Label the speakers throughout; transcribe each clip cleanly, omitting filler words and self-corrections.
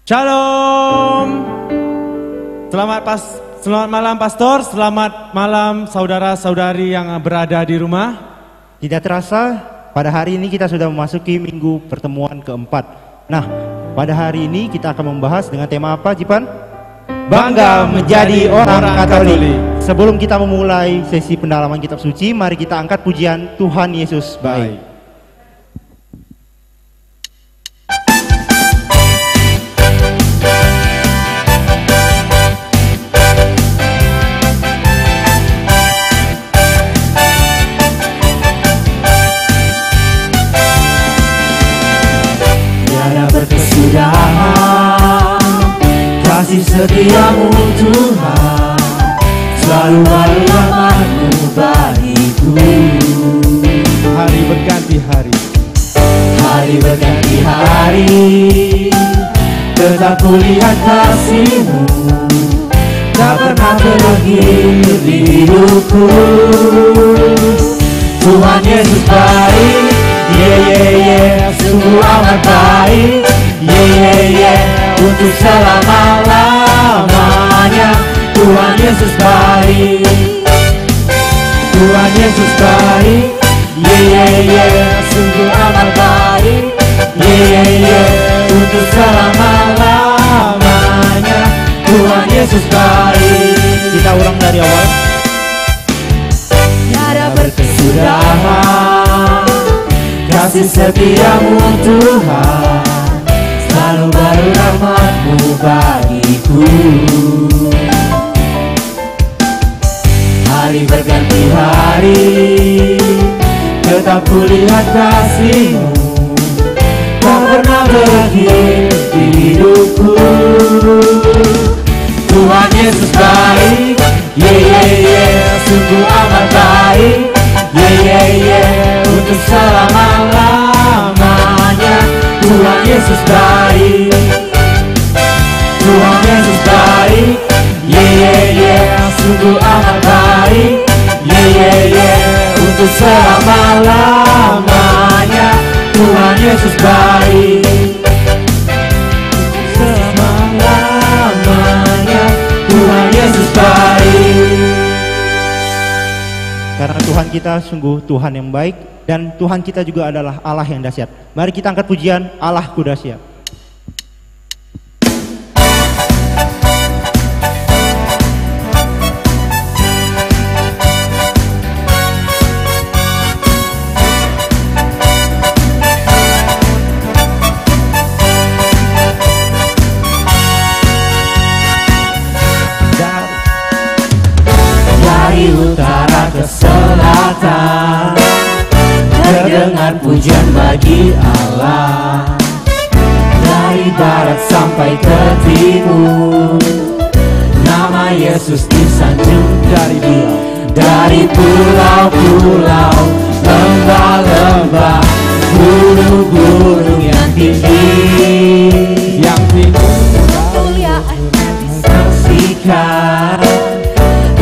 Speaker 1: Shalom. Selamat malam pastor, selamat malam saudara-saudari yang berada di rumah.
Speaker 2: Tidak terasa pada hari ini kita sudah memasuki minggu pertemuan keempat. Nah, pada hari ini kita akan membahas dengan tema apa, Jipan? Bangga menjadi orang Katolik. Sebelum kita memulai sesi pendalaman kitab suci, mari kita angkat pujian Tuhan Yesus baik.
Speaker 3: Kasih setiamu Tuhan, selalu baru rahmat-Mu bagiku.
Speaker 1: Hari berganti hari,
Speaker 3: hari berganti hari, tetap kulihat kasih-Mu, tak pernah berakhir di hidupku. Tuhan Yesus baik, sungguh amat baik, untuk selama-lamanya. Tuhan Yesus baik, Tuhan Yesus baik, sungguh amat baik, untuk selama-lamanya. Tuhan Yesus baik.
Speaker 2: Kita ulang dari awal.
Speaker 3: Tiada berkesudahan kasih setiamu Tuhan, selalu baru rahmat-Mu bagiku. Hari berganti hari, tetap kulihat kasih-Mu, tak pernah berakhir di hidupku. Tuhan Yesus baik, sungguh amat baik, untuk selama-lamanya. Tuhan Yesus baik, Tuhan Yesus baik, sungguh amat baik, untuk selama-lamanya. Tuhan Yesus baik, selama-lamanya. Tuhan Yesus baik.
Speaker 2: Karena Tuhan kita sungguh Tuhan yang baik, dan Tuhan kita juga adalah Allah yang dahsyat. Mari kita angkat pujian Allahku dahsyat.
Speaker 3: Dari utara ke selatan, terdengar pujian bagi Allah. Dari barat sampai ke timur, nama Yesus disanjung. Dari pulau-pulau, lembah-lembah, gunung-gunung yang tinggi, kemuliaan-Nya disaksikan,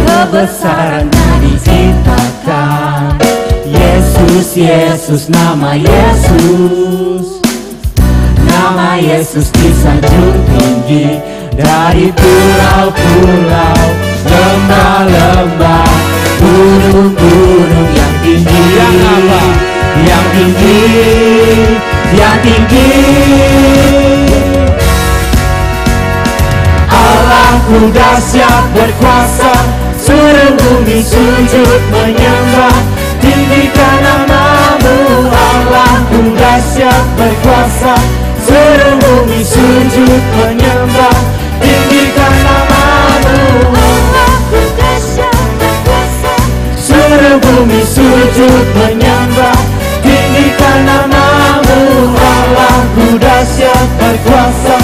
Speaker 3: kebesaran-Nya diceritakan. Yesus, Yesus, nama Yesus, nama Yesus disanjung tinggi. Dari pulau-pulau, lembah-lembah, gunung-gunung yang tinggi.
Speaker 1: Yang apa?
Speaker 3: Yang tinggi, yang tinggi. Allahku dahsyat berkuasa, seluruh bumi sujud menyembah. Tinggikan nama-Mu, Allahku dahsyat berkuasa, seluruh bumi sujud menyembah. Tinggikan nama-Mu, Allahku dahsyat berkuasa, seluruh bumi sujud menyembah. Tinggikan nama-Mu, Allahku dahsyat berkuasa,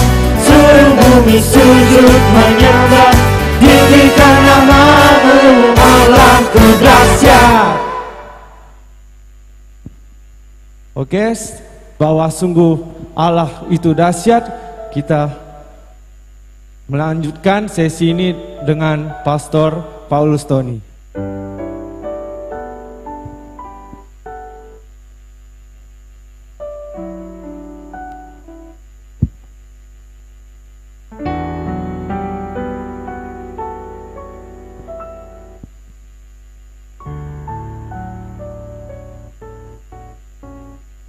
Speaker 3: seluruh bumi sujud menyembah. Tinggikan nama-Mu, Allahku dahsyat.
Speaker 1: Oke, bahwa sungguh Allah itu dahsyat. Kita melanjutkan sesi ini dengan Pastor Paulus Tony.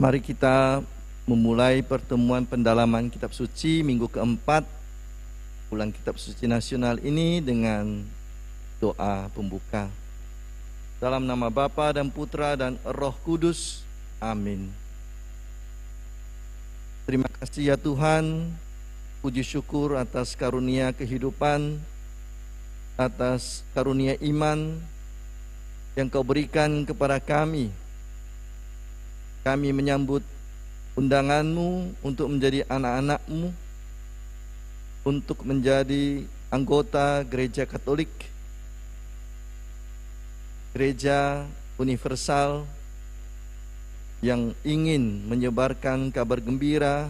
Speaker 4: Mari kita memulai pertemuan pendalaman kitab suci minggu keempat bulan kitab suci nasional ini dengan doa pembuka. Dalam nama Bapa dan Putra dan Roh Kudus. Amin. Terima kasih ya Tuhan, puji syukur atas karunia kehidupan, atas karunia iman yang Kau berikan kepada kami. Kami menyambut undangan-Mu untuk menjadi anak-anak-Mu, untuk menjadi anggota Gereja Katolik, Gereja Universal yang ingin menyebarkan kabar gembira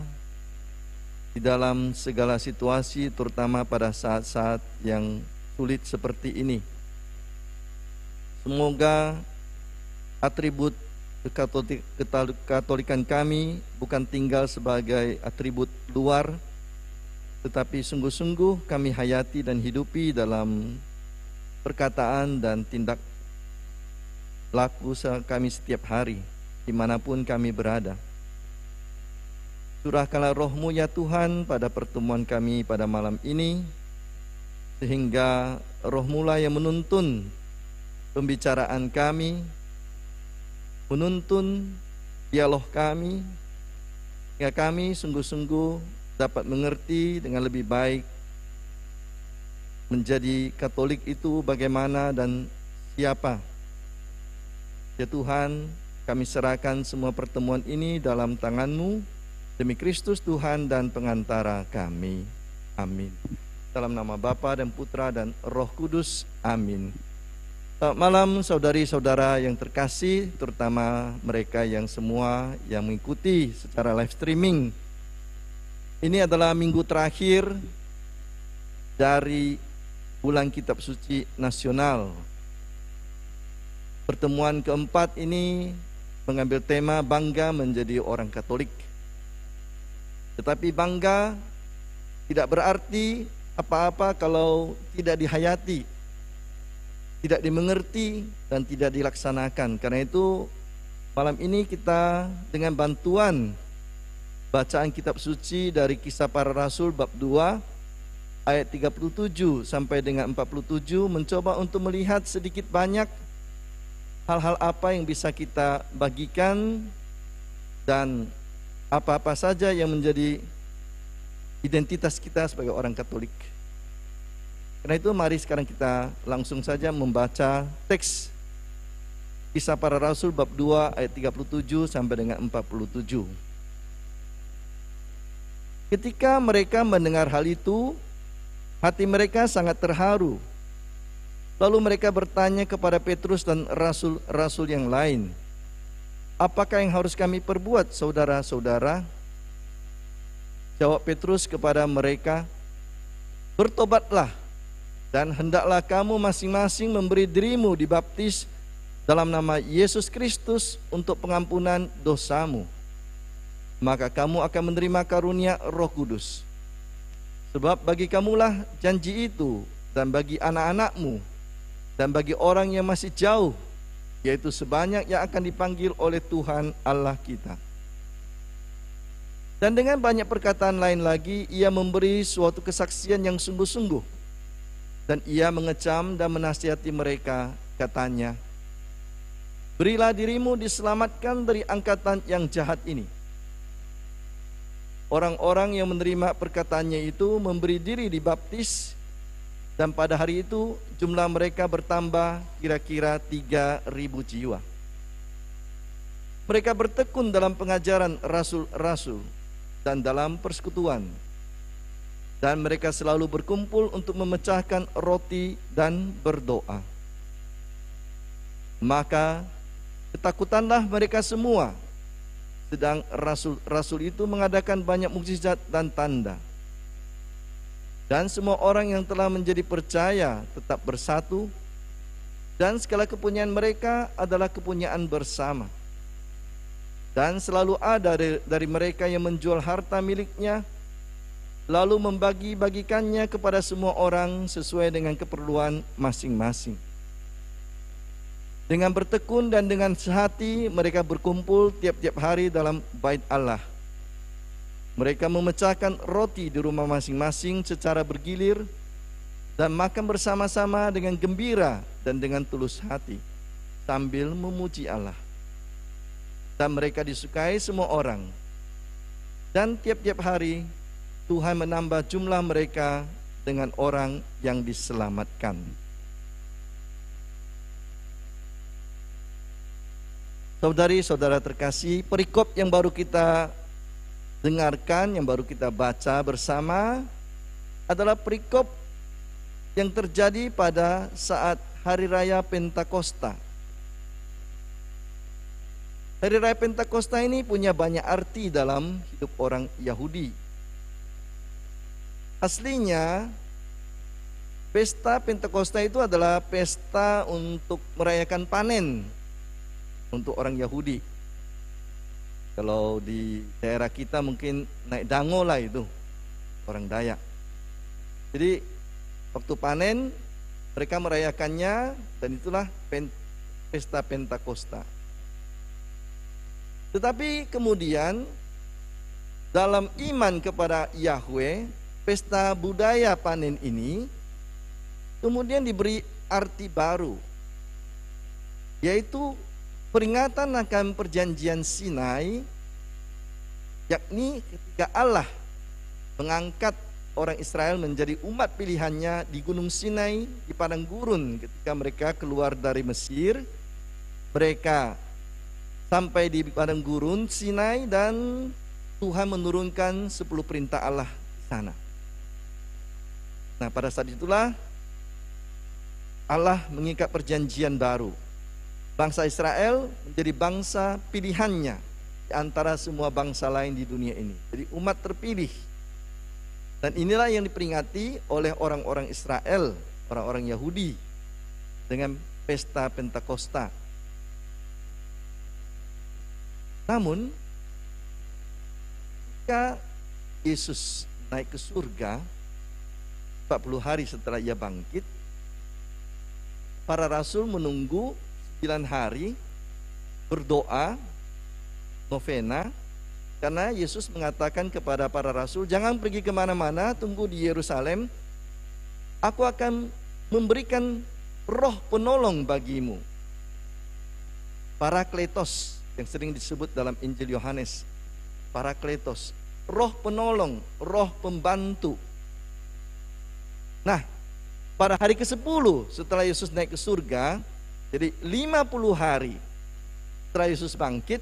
Speaker 4: di dalam segala situasi, terutama pada saat-saat yang sulit seperti ini. Semoga atribut Katolikan kami bukan tinggal sebagai atribut luar, tetapi sungguh-sungguh kami hayati dan hidupi dalam perkataan dan tindak laku kami setiap hari, dimanapun kami berada. Curahkanlah Roh-Mu ya Tuhan pada pertemuan kami pada malam ini, sehingga Roh-Mu lah yang menuntun pembicaraan kami, menuntun dialog kami, hingga kami sungguh-sungguh dapat mengerti dengan lebih baik menjadi Katolik itu bagaimana dan siapa. Ya Tuhan, kami serahkan semua pertemuan ini dalam tangan-Mu, demi Kristus Tuhan dan pengantara kami. Amin. Dalam nama Bapa dan Putra dan Roh Kudus. Amin. Selamat malam saudari-saudara yang terkasih, terutama mereka yang semua yang mengikuti secara live streaming. Ini adalah minggu terakhir dari bulan kitab suci nasional. Pertemuan keempat ini mengambil tema bangga menjadi orang Katolik. Tetapi bangga tidak berarti apa-apa kalau tidak dihayati, tidak dimengerti dan tidak dilaksanakan. Karena itu malam ini kita dengan bantuan bacaan kitab suci dari Kisah Para Rasul bab 2 ayat 37 sampai dengan 47 mencoba untuk melihat sedikit banyak hal-hal apa yang bisa kita bagikan dan apa-apa saja yang menjadi identitas kita sebagai orang Katolik. Karena itu mari sekarang kita langsung saja membaca teks Kisah Para Rasul bab 2 ayat 37 sampai dengan 47. Ketika mereka mendengar hal itu, hati mereka sangat terharu. Lalu mereka bertanya kepada Petrus dan rasul-rasul yang lain, "Apakah yang harus kami perbuat, saudara-saudara?" Jawab Petrus kepada mereka, "Bertobatlah, dan hendaklah kamu masing-masing memberi dirimu dibaptis dalam nama Yesus Kristus untuk pengampunan dosamu. Maka kamu akan menerima karunia Roh Kudus. Sebab bagi kamulah janji itu, dan bagi anak-anakmu, dan bagi orang yang masih jauh, yaitu sebanyak yang akan dipanggil oleh Tuhan Allah kita." Dan dengan banyak perkataan lain lagi, ia memberi suatu kesaksian yang sungguh-sungguh. Dan ia mengecam dan menasihati mereka, katanya, "Berilah dirimu diselamatkan dari angkatan yang jahat ini." Orang-orang yang menerima perkataannya itu memberi diri dibaptis, dan pada hari itu jumlah mereka bertambah kira-kira 3.000 jiwa. Mereka bertekun dalam pengajaran rasul-rasul dan dalam persekutuan, dan mereka selalu berkumpul untuk memecahkan roti dan berdoa. Maka ketakutanlah mereka semua, sedang rasul-rasul itu mengadakan banyak mukjizat dan tanda. Dan semua orang yang telah menjadi percaya tetap bersatu, dan segala kepunyaan mereka adalah kepunyaan bersama. Dan selalu ada dari mereka yang menjual harta miliknya, lalu membagi-bagikannya kepada semua orang sesuai dengan keperluan masing-masing. Dengan bertekun dan dengan sehati mereka berkumpul tiap-tiap hari dalam bait Allah. Mereka memecahkan roti di rumah masing-masing secara bergilir dan makan bersama-sama dengan gembira dan dengan tulus hati sambil memuji Allah. Dan mereka disukai semua orang. Dan tiap-tiap hari Tuhan menambah jumlah mereka dengan orang yang diselamatkan. Saudari-saudara terkasih, perikop yang baru kita dengarkan, yang baru kita baca bersama adalah perikop yang terjadi pada saat Hari Raya Pentakosta. Hari Raya Pentakosta ini punya banyak arti dalam hidup orang Yahudi. Aslinya, pesta Pentakosta itu adalah pesta untuk merayakan panen untuk orang Yahudi. Kalau di daerah kita mungkin naik dango lah itu, orang Dayak. Jadi waktu panen mereka merayakannya dan itulah pesta Pentakosta. Tetapi kemudian dalam iman kepada Yahweh, pesta budaya panen ini kemudian diberi arti baru, yaitu peringatan akan perjanjian Sinai, yakni ketika Allah mengangkat orang Israel menjadi umat pilihannya di Gunung Sinai, di padang gurun. Ketika mereka keluar dari Mesir, mereka sampai di padang gurun Sinai dan Tuhan menurunkan 10 perintah Allah di sana. Nah, pada saat itulah Allah mengikat perjanjian baru. Bangsa Israel menjadi bangsa pilihannya di antara semua bangsa lain di dunia ini. Jadi umat terpilih. Dan inilah yang diperingati oleh orang-orang Israel, orang-orang Yahudi dengan pesta Pentakosta. Namun ketika Yesus naik ke surga 40 hari setelah ia bangkit, para rasul menunggu 9 hari berdoa novena, karena Yesus mengatakan kepada para rasul, jangan pergi kemana-mana, tunggu di Yerusalem, aku akan memberikan roh penolong bagimu, Parakletos, yang sering disebut dalam Injil Yohanes, Parakletos, roh penolong, roh pembantu. Nah, pada hari ke-10 setelah Yesus naik ke surga, jadi 50 hari setelah Yesus bangkit,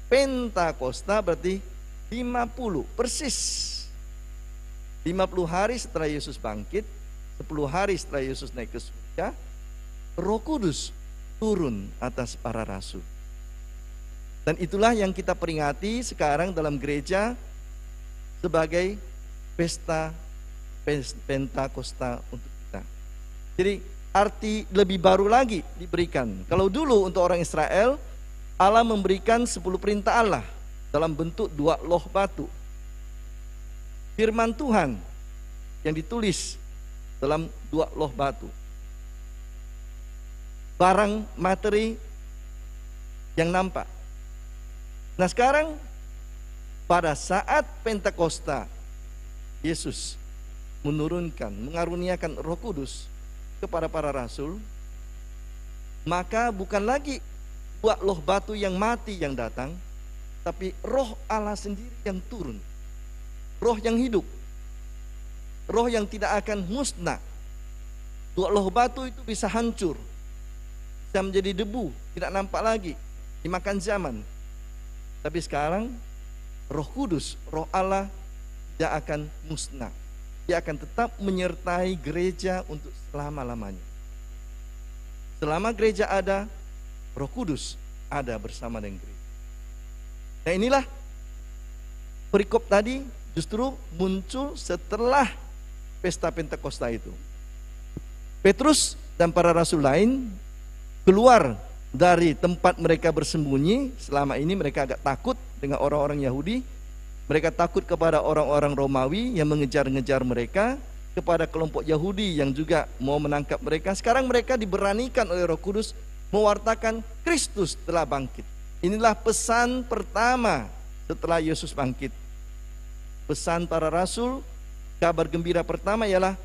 Speaker 4: Pentakosta berarti 50, persis 50 hari setelah Yesus bangkit, 10 hari setelah Yesus naik ke surga, Roh Kudus turun atas para rasul. Dan itulah yang kita peringati sekarang dalam gereja sebagai pesta Pentakosta untuk kita. Jadi arti lebih baru lagi diberikan. Kalau dulu untuk orang Israel, Allah memberikan 10 perintah Allah dalam bentuk 2 loh batu. Firman Tuhan yang ditulis dalam 2 loh batu. Barang materi yang nampak. Nah sekarang pada saat Pentakosta, Yesus menurunkan, mengaruniakan Roh Kudus kepada para rasul, maka bukan lagi 2 loh batu yang mati yang datang, tapi Roh Allah sendiri yang turun, Roh yang hidup, Roh yang tidak akan musnah. 2 loh batu itu bisa hancur, bisa menjadi debu, tidak nampak lagi, dimakan zaman. Tapi sekarang Roh Kudus, Roh Allah tidak akan musnah. Dia akan tetap menyertai gereja untuk selama-lamanya. Selama gereja ada, Roh Kudus ada bersama dengan gereja. Nah inilah perikop tadi justru muncul setelah pesta Pentakosta itu. Petrus dan para rasul lain keluar dari tempat mereka bersembunyi. Selama ini mereka agak takut dengan orang-orang Yahudi. Mereka takut kepada orang-orang Romawi yang mengejar-ngejar mereka, kepada kelompok Yahudi yang juga mau menangkap mereka. Sekarang mereka diberanikan oleh Roh Kudus mewartakan Kristus telah bangkit. Inilah pesan pertama setelah Yesus bangkit. Pesan para rasul, kabar gembira pertama ialah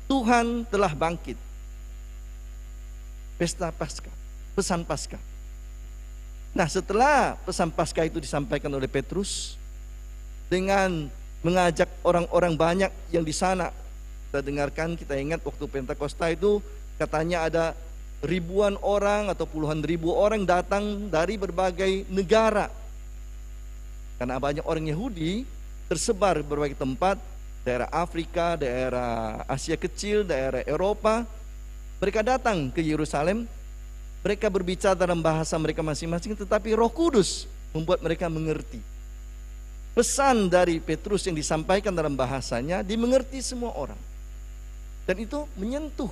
Speaker 4: Tuhan telah bangkit. Pesta Paskah, pesan Paskah. Nah, setelah pesan Paskah itu disampaikan oleh Petrus dengan mengajak orang-orang banyak yang di sana, kita dengarkan, kita ingat waktu Pentakosta itu katanya ada ribuan orang atau puluhan ribu orang datang dari berbagai negara. Karena banyak orang Yahudi tersebar berbagai tempat, daerah Afrika, daerah Asia Kecil, daerah Eropa. Mereka datang ke Yerusalem, mereka berbicara dalam bahasa mereka masing-masing, tetapi Roh Kudus membuat mereka mengerti. Pesan dari Petrus yang disampaikan dalam bahasanya dimengerti semua orang. Dan itu menyentuh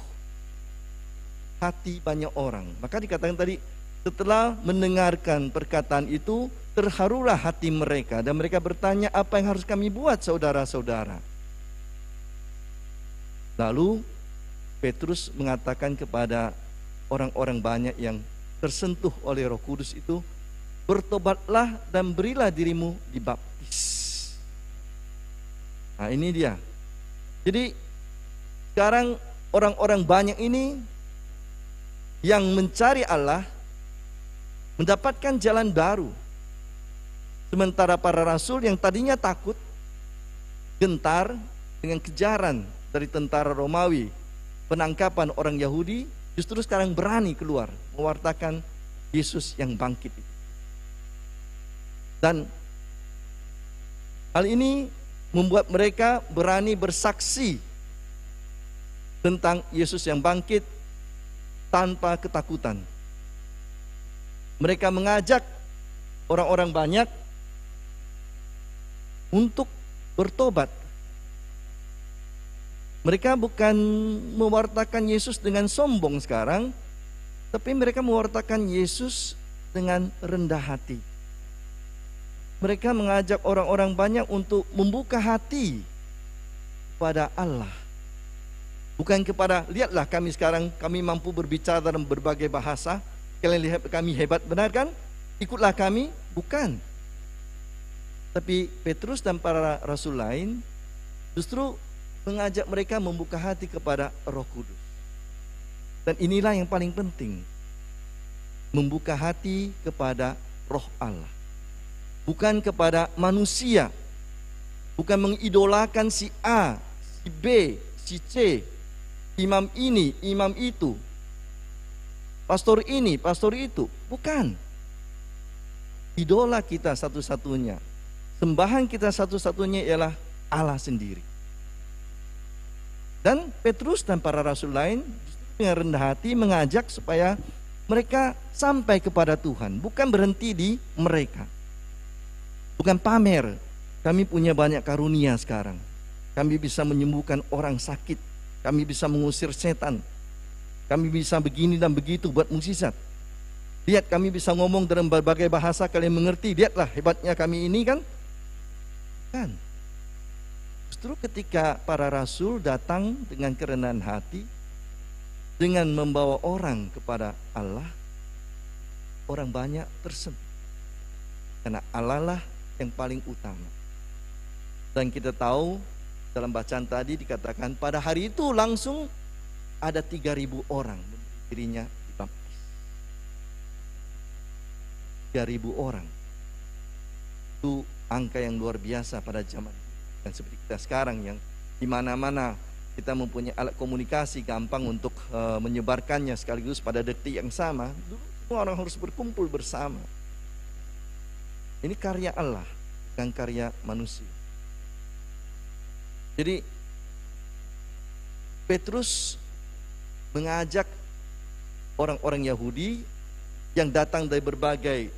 Speaker 4: hati banyak orang. Maka dikatakan tadi, setelah mendengarkan perkataan itu, terharulah hati mereka dan mereka bertanya, apa yang harus kami buat, saudara-saudara? Lalu Petrus mengatakan kepada orang-orang banyak yang tersentuh oleh Roh Kudus itu, bertobatlah dan berilah dirimu dibaptis. Nah, ini dia. Jadi sekarang orang-orang banyak ini yang mencari Allah mendapatkan jalan baru. Sementara para rasul yang tadinya takut, gentar dengan kejaran dari tentara Romawi, penangkapan orang Yahudi, justru sekarang berani keluar mewartakan Yesus yang bangkit. Dan hal ini membuat mereka berani bersaksi tentang Yesus yang bangkit tanpa ketakutan. Mereka mengajak orang-orang banyak untuk bertobat. Mereka bukan mewartakan Yesus dengan sombong sekarang, tapi mereka mewartakan Yesus dengan rendah hati. Mereka mengajak orang-orang banyak untuk membuka hati kepada Allah. Bukan kepada, lihatlah kami sekarang, kami mampu berbicara dalam berbagai bahasa, kalian lihat kami hebat, benar kan? Ikutlah kami. Bukan. Tapi Petrus dan para rasul lain justru mengajak mereka membuka hati kepada Roh Kudus. Dan inilah yang paling penting, membuka hati kepada Roh Allah, bukan kepada manusia, bukan mengidolakan si A, si B, si C, imam ini, imam itu, pastor ini, pastor itu. Bukan. Idola kita satu-satunya, sembahan kita satu-satunya ialah Allah sendiri. Dan Petrus dan para rasul lain dengan rendah hati mengajak supaya mereka sampai kepada Tuhan, bukan berhenti di mereka. Bukan pamer, kami punya banyak karunia sekarang, kami bisa menyembuhkan orang sakit, kami bisa mengusir setan, kami bisa begini dan begitu buat mukjizat. Lihat, kami bisa ngomong dalam berbagai bahasa, kalian mengerti, lihatlah hebatnya kami ini kan. Kan justru ketika para rasul datang dengan kerendahan hati, dengan membawa orang kepada Allah, orang banyak tersentuh. Karena Allah lah yang paling utama. Dan kita tahu dalam bacaan tadi dikatakan pada hari itu langsung ada 3.000 orang dirinya dibaptis. 3.000 orang. Itu angka yang luar biasa pada zaman. Dan seperti kita sekarang yang di mana-mana kita mempunyai alat komunikasi gampang untuk menyebarkannya sekaligus pada detik yang sama. Dulu semua orang harus berkumpul bersama. Ini karya Allah, bukan karya manusia. Jadi Petrus mengajak orang-orang Yahudi yang datang dari berbagai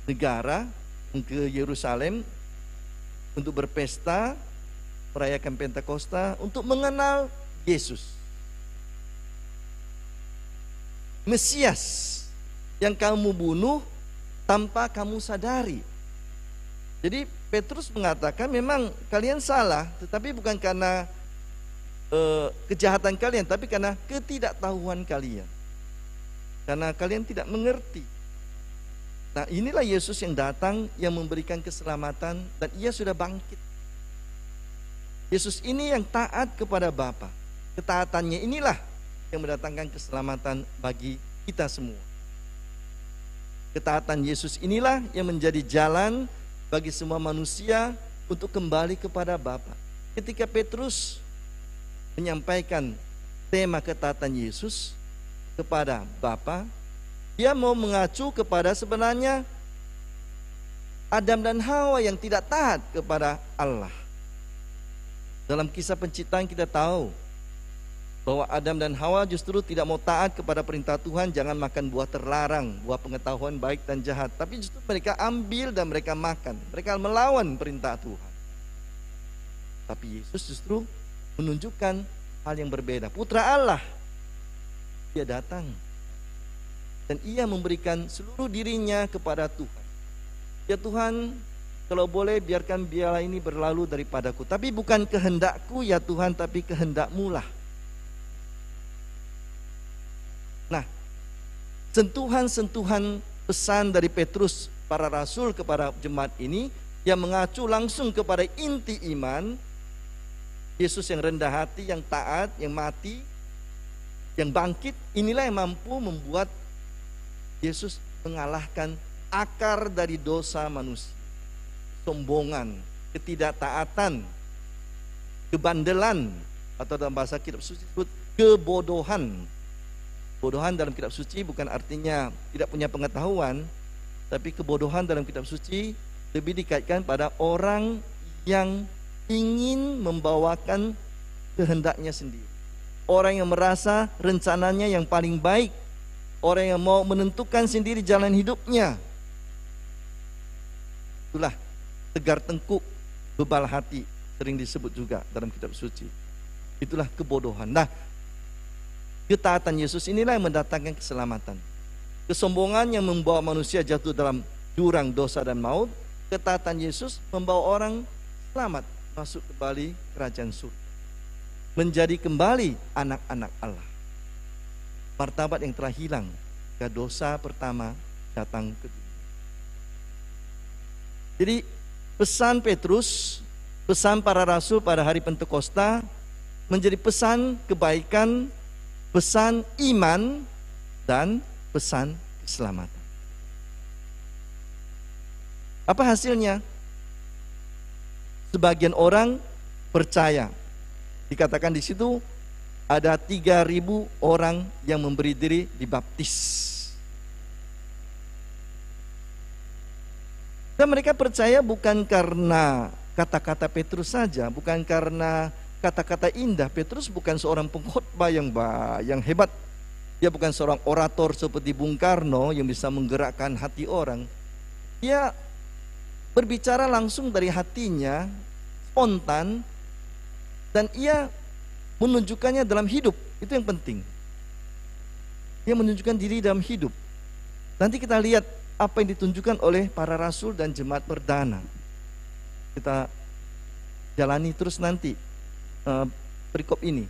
Speaker 4: negara ke Yerusalem untuk berpesta, merayakan Pentakosta, untuk mengenal Yesus, Mesias yang kamu bunuh tanpa kamu sadari. Jadi Petrus mengatakan memang kalian salah, tetapi bukan karena kejahatan kalian, tapi karena ketidaktahuan kalian. karena kalian tidak mengerti. Nah, inilah Yesus yang datang, yang memberikan keselamatan, dan ia sudah bangkit. Yesus ini yang taat kepada Bapa. Ketaatannya inilah yang mendatangkan keselamatan bagi kita semua. Ketaatan Yesus inilah yang menjadi jalan bagi semua manusia untuk kembali kepada Bapa. Ketika Petrus menyampaikan tema ketaatan Yesus kepada Bapa, dia mau mengacu kepada sebenarnya Adam dan Hawa yang tidak taat kepada Allah. Dalam kisah penciptaan kita tahu bahwa Adam dan Hawa justru tidak mau taat kepada perintah Tuhan, jangan makan buah terlarang, buah pengetahuan baik dan jahat. Tapi justru mereka ambil dan mereka makan. Mereka melawan perintah Tuhan. Tapi Yesus justru menunjukkan hal yang berbeda. Putra Allah, dia datang dan ia memberikan seluruh dirinya kepada Tuhan. Ya Tuhan, kalau boleh biarkan biara ini berlalu daripadaku, tapi bukan kehendakku ya Tuhan, tapi kehendak-Mu lah. Nah, sentuhan-sentuhan pesan dari Petrus para rasul kepada jemaat ini yang mengacu langsung kepada inti iman Yesus yang rendah hati, yang taat, yang mati, yang bangkit. Inilah yang mampu membuat Yesus mengalahkan akar dari dosa manusia. Sombongan, ketidaktaatan, kebandelan, atau dalam bahasa kitab suci disebut kebodohan. Kebodohan dalam kitab suci bukan artinya tidak punya pengetahuan, tapi kebodohan dalam kitab suci lebih dikaitkan pada orang yang ingin membawakan kehendaknya sendiri. Orang yang merasa rencananya yang paling baik, orang yang mau menentukan sendiri jalan hidupnya. Itulah tegar tengkuk, bebal hati, sering disebut juga dalam kitab suci. Itulah kebodohan. Nah, ketaatan Yesus inilah yang mendatangkan keselamatan. Kesombongan yang membawa manusia jatuh dalam jurang dosa dan maut, ketaatan Yesus membawa orang selamat masuk kembali kerajaan surga, menjadi kembali anak-anak Allah. Martabat yang telah hilang ketika dosa pertama datang ke dunia. Jadi pesan Petrus, pesan para rasul pada hari Pentakosta menjadi pesan kebaikan, pesan iman, dan pesan keselamatan. Apa hasilnya? Sebagian orang percaya. Dikatakan di situ ada 3.000 orang yang memberi diri dibaptis. Dan mereka percaya bukan karena kata-kata Petrus saja, bukan karena kata-kata indah. Petrus bukan seorang pengkhotbah yang hebat. Dia bukan seorang orator seperti Bung Karno yang bisa menggerakkan hati orang. Dia berbicara langsung dari hatinya, spontan, dan ia menunjukkannya dalam hidup. Itu yang penting. Dia menunjukkan diri dalam hidup. Nanti kita lihat apa yang ditunjukkan oleh para rasul dan jemaat perdana. Kita jalani terus nanti perikop ini.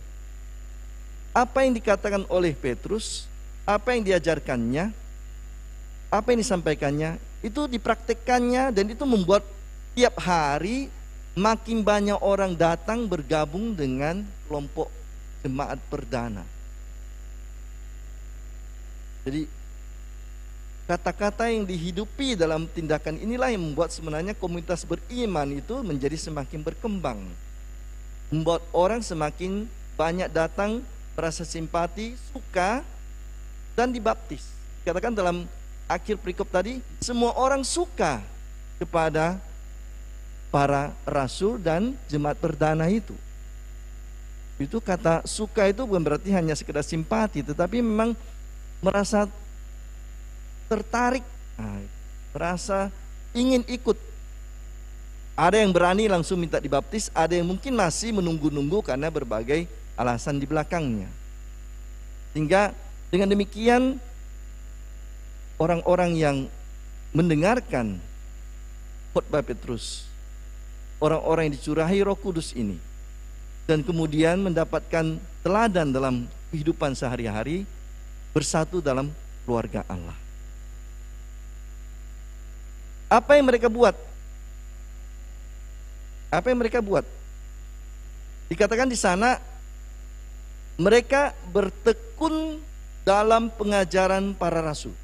Speaker 4: Apa yang dikatakan oleh Petrus, apa yang diajarkannya, apa yang disampaikannya, itu dipraktekkannya, dan itu membuat tiap hari makin banyak orang datang bergabung dengan kelompok jemaat perdana. Jadi kata-kata yang dihidupi dalam tindakan inilah yang membuat sebenarnya komunitas beriman itu menjadi semakin berkembang, membuat orang semakin banyak datang, merasa simpati, suka, dan dibaptis. Dikatakan dalam akhir perikop tadi, semua orang suka kepada para rasul dan jemaat perdana itu. Itu kata suka itu bukan berarti hanya sekedar simpati, tetapi memang merasa tertarik, merasa ingin ikut. Ada yang berani langsung minta dibaptis, ada yang mungkin masih menunggu-nunggu karena berbagai alasan di belakangnya. Sehingga dengan demikian orang-orang yang mendengarkan khotbah Petrus, orang-orang yang dicurahi Roh Kudus ini, dan kemudian mendapatkan teladan dalam kehidupan sehari-hari, bersatu dalam keluarga Allah. Apa yang mereka buat? Apa yang mereka buat? Dikatakan di sana mereka bertekun dalam pengajaran para rasul.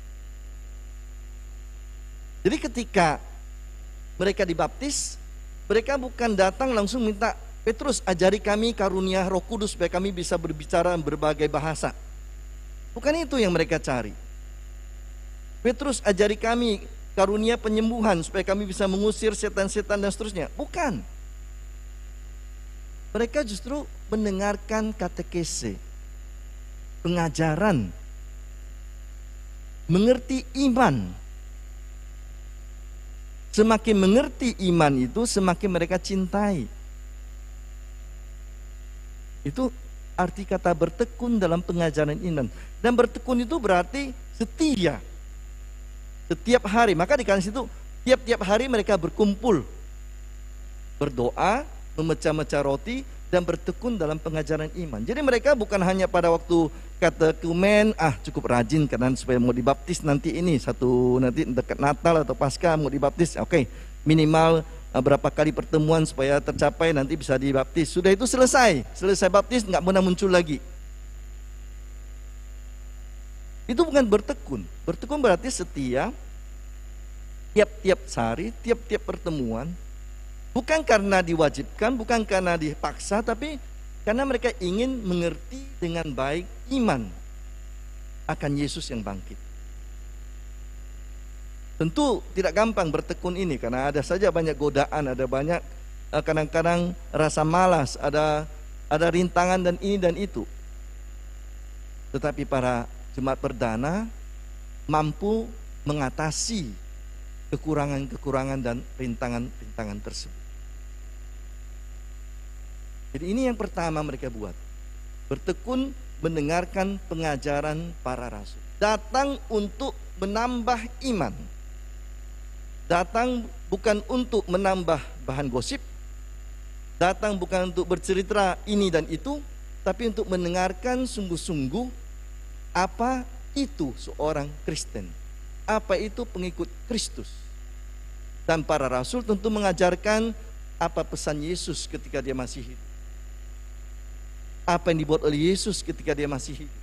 Speaker 4: Jadi ketika mereka dibaptis, mereka bukan datang langsung minta, Petrus ajari kami karunia Roh Kudus supaya kami bisa berbicara berbagai bahasa. Bukan itu yang mereka cari. Petrus ajari kami karunia penyembuhan supaya kami bisa mengusir setan-setan dan seterusnya. Bukan. Mereka justru mendengarkan katekese, pengajaran, mengerti iman. Semakin mengerti iman itu, semakin mereka cintai. Itu arti kata bertekun dalam pengajaran iman. Dan bertekun itu berarti setia. Setiap hari, maka dikasih itu tiap-tiap hari mereka berkumpul, berdoa, memecah-mecah roti, dan bertekun dalam pengajaran iman. Jadi mereka bukan hanya pada waktu katekumen, cukup rajin karena supaya mau dibaptis nanti nanti dekat Natal atau Paskah mau dibaptis, oke, minimal berapa kali pertemuan supaya tercapai nanti bisa dibaptis. Sudah itu selesai baptis nggak pernah muncul lagi. Itu bukan bertekun. Bertekun berarti setia, tiap-tiap hari, tiap-tiap pertemuan. Bukan karena diwajibkan, bukan karena dipaksa, tapi karena mereka ingin mengerti dengan baik iman akan Yesus yang bangkit. Tentu tidak gampang bertekun ini, karena ada saja banyak godaan, ada banyak kadang-kadang rasa malas, ada rintangan dan ini dan itu. Tetapi para jemaat perdana mampu mengatasi kekurangan-kekurangan dan rintangan-rintangan tersebut. Jadi ini yang pertama mereka buat. Bertekun mendengarkan pengajaran para rasul. Datang untuk menambah iman. Datang bukan untuk menambah bahan gosip. Datang bukan untuk bercerita ini dan itu, tapi untuk mendengarkan sungguh-sungguh apa itu seorang Kristen. Apa itu pengikut Kristus. Dan para rasul tentu mengajarkan apa pesan Yesus ketika dia masih hidup. Apa yang dibuat oleh Yesus ketika dia masih hidup.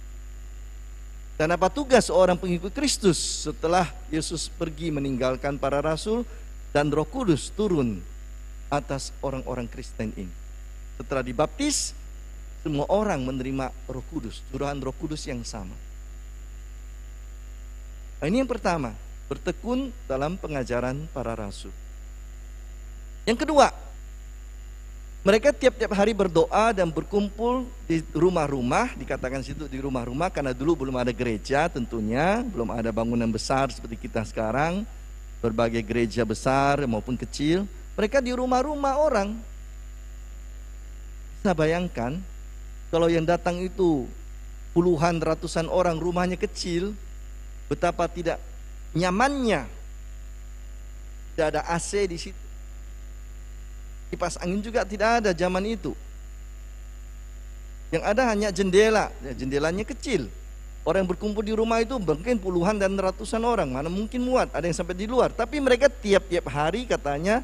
Speaker 4: Dan apa tugas seorang pengikut Kristus setelah Yesus pergi meninggalkan para rasul dan Roh Kudus turun atas orang-orang Kristen ini. Setelah dibaptis, semua orang menerima Roh Kudus, curahan Roh Kudus yang sama. Nah, ini yang pertama, bertekun dalam pengajaran para rasul. Yang kedua, mereka tiap-tiap hari berdoa dan berkumpul di rumah-rumah, dikatakan situ di rumah-rumah karena dulu belum ada gereja tentunya, belum ada bangunan besar seperti kita sekarang, berbagai gereja besar maupun kecil, mereka di rumah-rumah orang. Bisa bayangkan kalau yang datang itu puluhan ratusan orang, rumahnya kecil, betapa tidak nyamannya. Tidak ada AC di situ. Kipas angin juga tidak ada zaman itu. Yang ada hanya jendela, jendelanya kecil. Orang yang berkumpul di rumah itu mungkin puluhan dan ratusan orang, mana mungkin muat, ada yang sampai di luar. Tapi mereka tiap-tiap hari katanya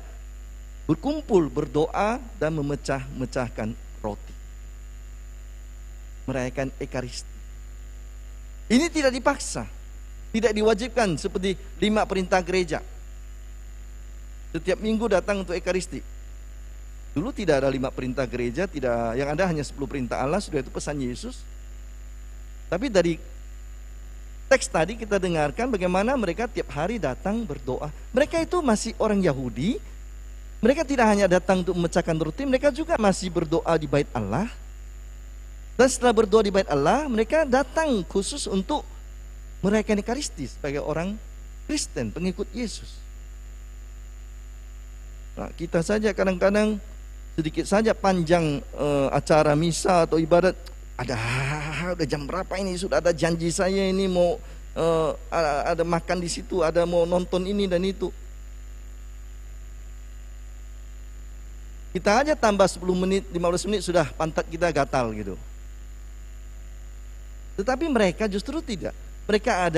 Speaker 4: berkumpul, berdoa dan memecah-mecahkan roti. Merayakan Ekaristi. Ini tidak dipaksa, tidak diwajibkan seperti 5 perintah gereja. Setiap minggu datang untuk Ekaristi. Dulu tidak ada 5 perintah gereja, tidak, yang ada hanya 10 perintah Allah, sudah itu pesan Yesus. Tapi dari teks tadi kita dengarkan bagaimana mereka tiap hari datang berdoa. Mereka itu masih orang Yahudi. Mereka tidak hanya datang untuk memecahkan roti, mereka juga masih berdoa di bait Allah. Dan setelah berdoa di bait Allah, mereka datang khusus untuk merayakan Ekaristi sebagai orang Kristen, pengikut Yesus. Nah, kita saja kadang-kadang sedikit saja panjang acara misa atau ibadat, udah jam berapa ini, sudah ada janji saya ini mau ada makan di situ, ada mau nonton ini dan itu. Kita aja tambah 10 menit, 15 menit sudah pantat kita gatal gitu. Tetapi mereka justru tidak. Mereka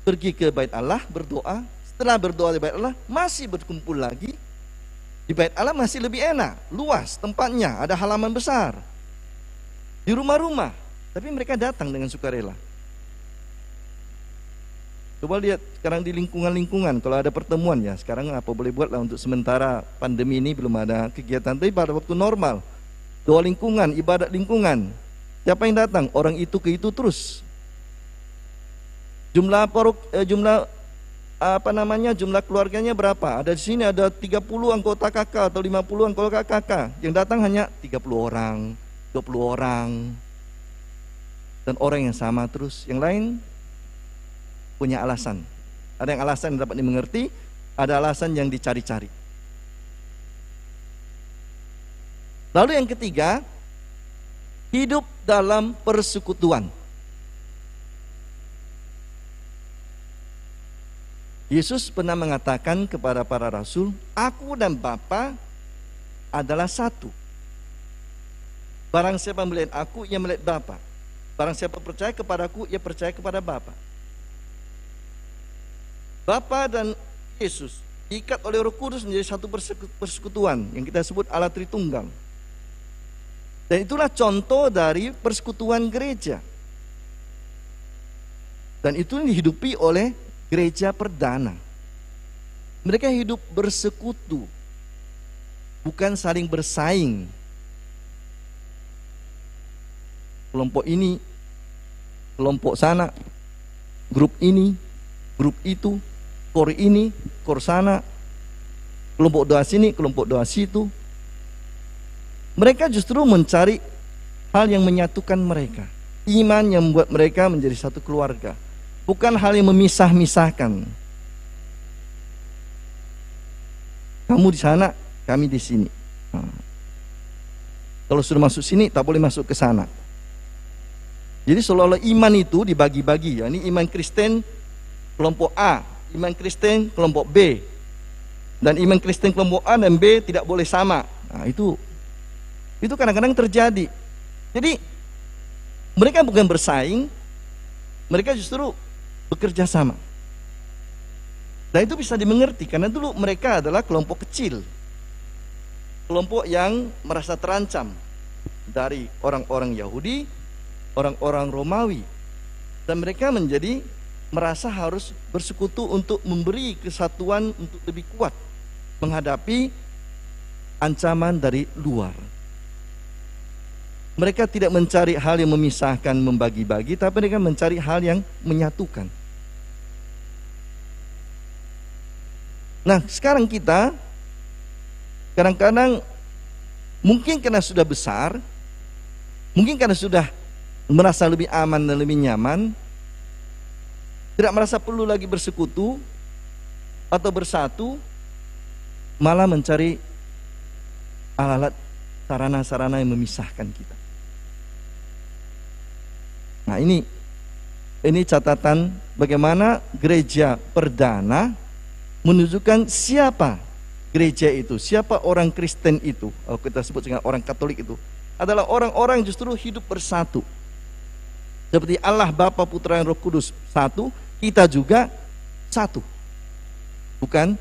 Speaker 4: pergi ke bait Allah berdoa. Setelah berdoa di bait Allah masih berkumpul lagi. Di bait Allah masih lebih enak, luas tempatnya, ada halaman besar. Di rumah-rumah, tapi mereka datang dengan sukarela. Coba lihat sekarang di lingkungan-lingkungan, kalau ada pertemuan ya, sekarang apa boleh buat lah untuk sementara pandemi ini belum ada kegiatan. Tapi pada waktu normal, doa lingkungan, ibadat lingkungan, siapa yang datang? Orang itu ke itu terus. Jumlah jumlah keluarganya berapa? Ada di sini ada 30 anggota kakak atau 50 anggota kakak. Yang datang hanya 30 orang, 20 orang. Dan orang yang sama terus. Yang lain punya alasan. Ada yang alasan yang dapat dimengerti, ada alasan yang dicari-cari. Lalu yang ketiga, hidup dalam persekutuan. Yesus pernah mengatakan kepada para rasul, aku dan Bapa adalah satu. Barang siapa melihat aku, ia melihat Bapa. Barang siapa percaya kepadaku, ia percaya kepada Bapa. Bapa dan Yesus diikat oleh Roh Kudus menjadi satu persekutuan yang kita sebut Allah Tritunggal. Dan itulah contoh dari persekutuan gereja. Dan itu dihidupi oleh gereja perdana. Mereka hidup bersekutu, bukan saling bersaing. Kelompok ini, kelompok sana, grup ini, grup itu, kor ini, kor sana, kelompok doa sini, kelompok doa situ. Mereka justru mencari hal yang menyatukan mereka, iman yang membuat mereka menjadi satu keluarga, bukan hal yang memisah-misahkan. Kamu di sana, kami di sini. Kalau sudah masuk sini, tak boleh masuk ke sana. Jadi seolah-olah iman itu dibagi-bagi. Ya, ini iman Kristen kelompok A, iman Kristen kelompok B, dan iman Kristen kelompok A dan B tidak boleh sama. Nah, itu kadang-kadang terjadi. Jadi mereka bukan bersaing, mereka justru bekerja sama. Dan itu bisa dimengerti karena dulu mereka adalah kelompok kecil, kelompok yang merasa terancam dari orang-orang Yahudi, orang-orang Romawi, dan mereka merasa harus bersekutu untuk memberi kesatuan untuk lebih kuat menghadapi ancaman dari luar. Mereka tidak mencari hal yang memisahkan, membagi-bagi, tapi mereka mencari hal yang menyatukan. Nah, sekarang kita kadang-kadang mungkin karena sudah besar, mungkin karena sudah merasa lebih aman dan lebih nyaman, tidak merasa perlu lagi bersekutu atau bersatu, malah mencari alat sarana-sarana yang memisahkan kita. Nah, ini catatan bagaimana gereja perdana menunjukkan siapa gereja itu, siapa orang Kristen itu. Kalau kita sebut dengan orang Katolik itu adalah orang-orang yang justru hidup bersatu. Seperti Allah Bapa, Putra dan Roh Kudus satu, kita juga satu. Bukan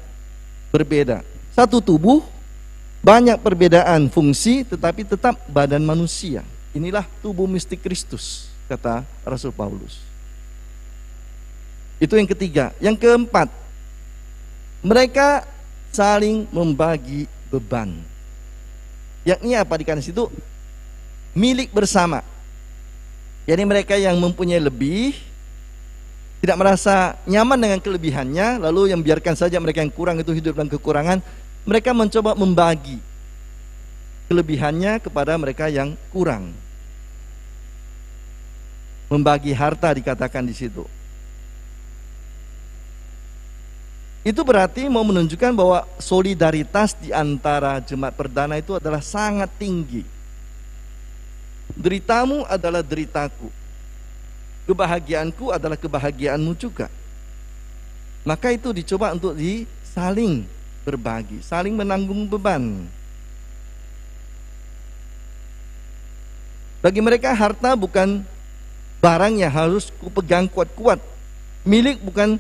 Speaker 4: berbeda. Satu tubuh, banyak perbedaan fungsi, tetapi tetap badan manusia. Inilah tubuh mistik Kristus, kata Rasul Paulus. Itu yang ketiga. Yang keempat, mereka saling membagi beban. Yakni apa dikatakan situ? Milik bersama. Jadi mereka yang mempunyai lebih tidak merasa nyaman dengan kelebihannya, lalu yang biarkan saja mereka yang kurang itu hidup dalam kekurangan. Mereka mencoba membagi kelebihannya kepada mereka yang kurang. Membagi harta dikatakan di situ. Itu berarti mau menunjukkan bahwa solidaritas di antara jemaat perdana itu adalah sangat tinggi. Deritamu adalah deritaku, kebahagiaanku adalah kebahagiaanmu juga. Maka itu dicoba untuk saling berbagi, saling menanggung beban. Bagi mereka harta bukan barang yang harus kupegang kuat-kuat. Milik bukan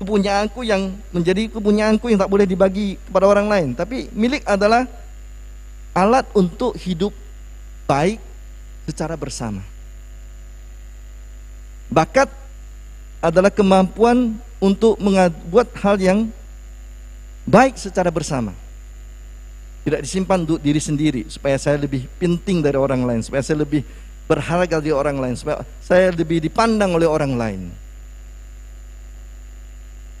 Speaker 4: kepunyaanku yang menjadi kepunyaanku yang tak boleh dibagi kepada orang lain, tapi milik adalah alat untuk hidup baik secara bersama. Bakat adalah kemampuan untuk membuat hal yang baik secara bersama. Tidak disimpan untuk diri sendiri supaya saya lebih penting dari orang lain, supaya saya lebih berharga dari orang lain, supaya saya lebih dipandang oleh orang lain.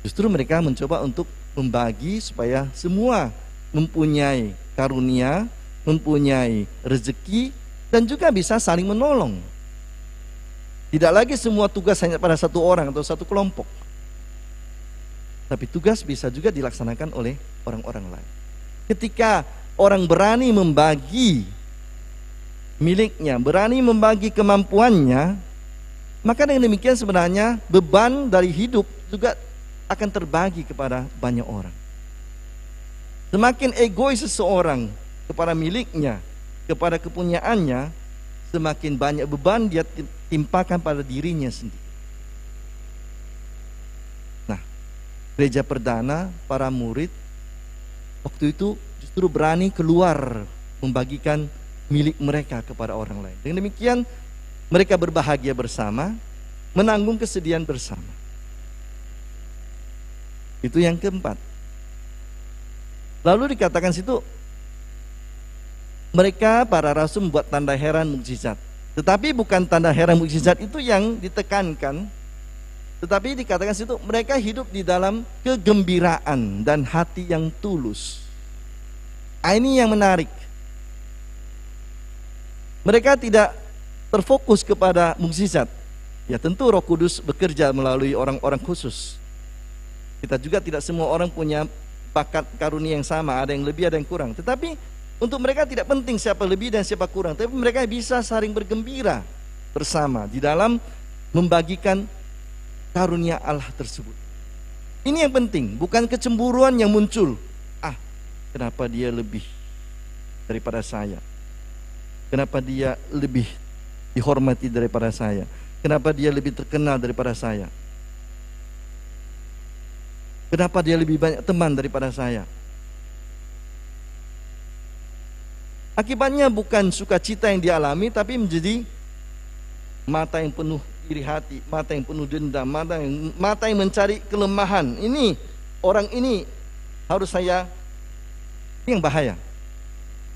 Speaker 4: Justru mereka mencoba untuk membagi supaya semua mempunyai karunia, mempunyai rezeki, dan juga bisa saling menolong. Tidak lagi semua tugas hanya pada satu orang atau satu kelompok, tapi tugas bisa juga dilaksanakan oleh orang-orang lain. Ketika orang berani membagi miliknya, berani membagi kemampuannya, maka dengan demikian sebenarnya beban dari hidup juga akan terbagi kepada banyak orang. Semakin egois seseorang kepada miliknya, kepada kepunyaannya, semakin banyak beban dia timpakan pada dirinya sendiri. Nah, gereja perdana, para murid waktu itu justru berani keluar membagikan milik mereka kepada orang lain. Dengan demikian mereka berbahagia bersama, menanggung kesedihan bersama. Itu yang keempat. Lalu dikatakan situ, mereka para rasul membuat tanda heran mukjizat. Tetapi bukan tanda heran mukjizat itu yang ditekankan, tetapi dikatakan situ mereka hidup di dalam kegembiraan dan hati yang tulus. Ini yang menarik. Mereka tidak terfokus kepada mukjizat. Ya tentu Roh Kudus bekerja melalui orang-orang khusus. Kita juga tidak semua orang punya bakat karunia yang sama, ada yang lebih, ada yang kurang. Tetapi untuk mereka tidak penting siapa lebih dan siapa kurang, tapi mereka bisa saling bergembira bersama di dalam membagikan karunia Allah tersebut. Ini yang penting, bukan kecemburuan yang muncul. Kenapa dia lebih daripada saya? Kenapa dia lebih dihormati daripada saya? Kenapa dia lebih terkenal daripada saya? Kenapa dia lebih banyak teman daripada saya? Akibatnya bukan sukacita yang dialami, tapi menjadi mata yang penuh iri hati, mata yang penuh dendam, mata yang mencari kelemahan. Ini orang ini harus saya. Ini yang bahaya.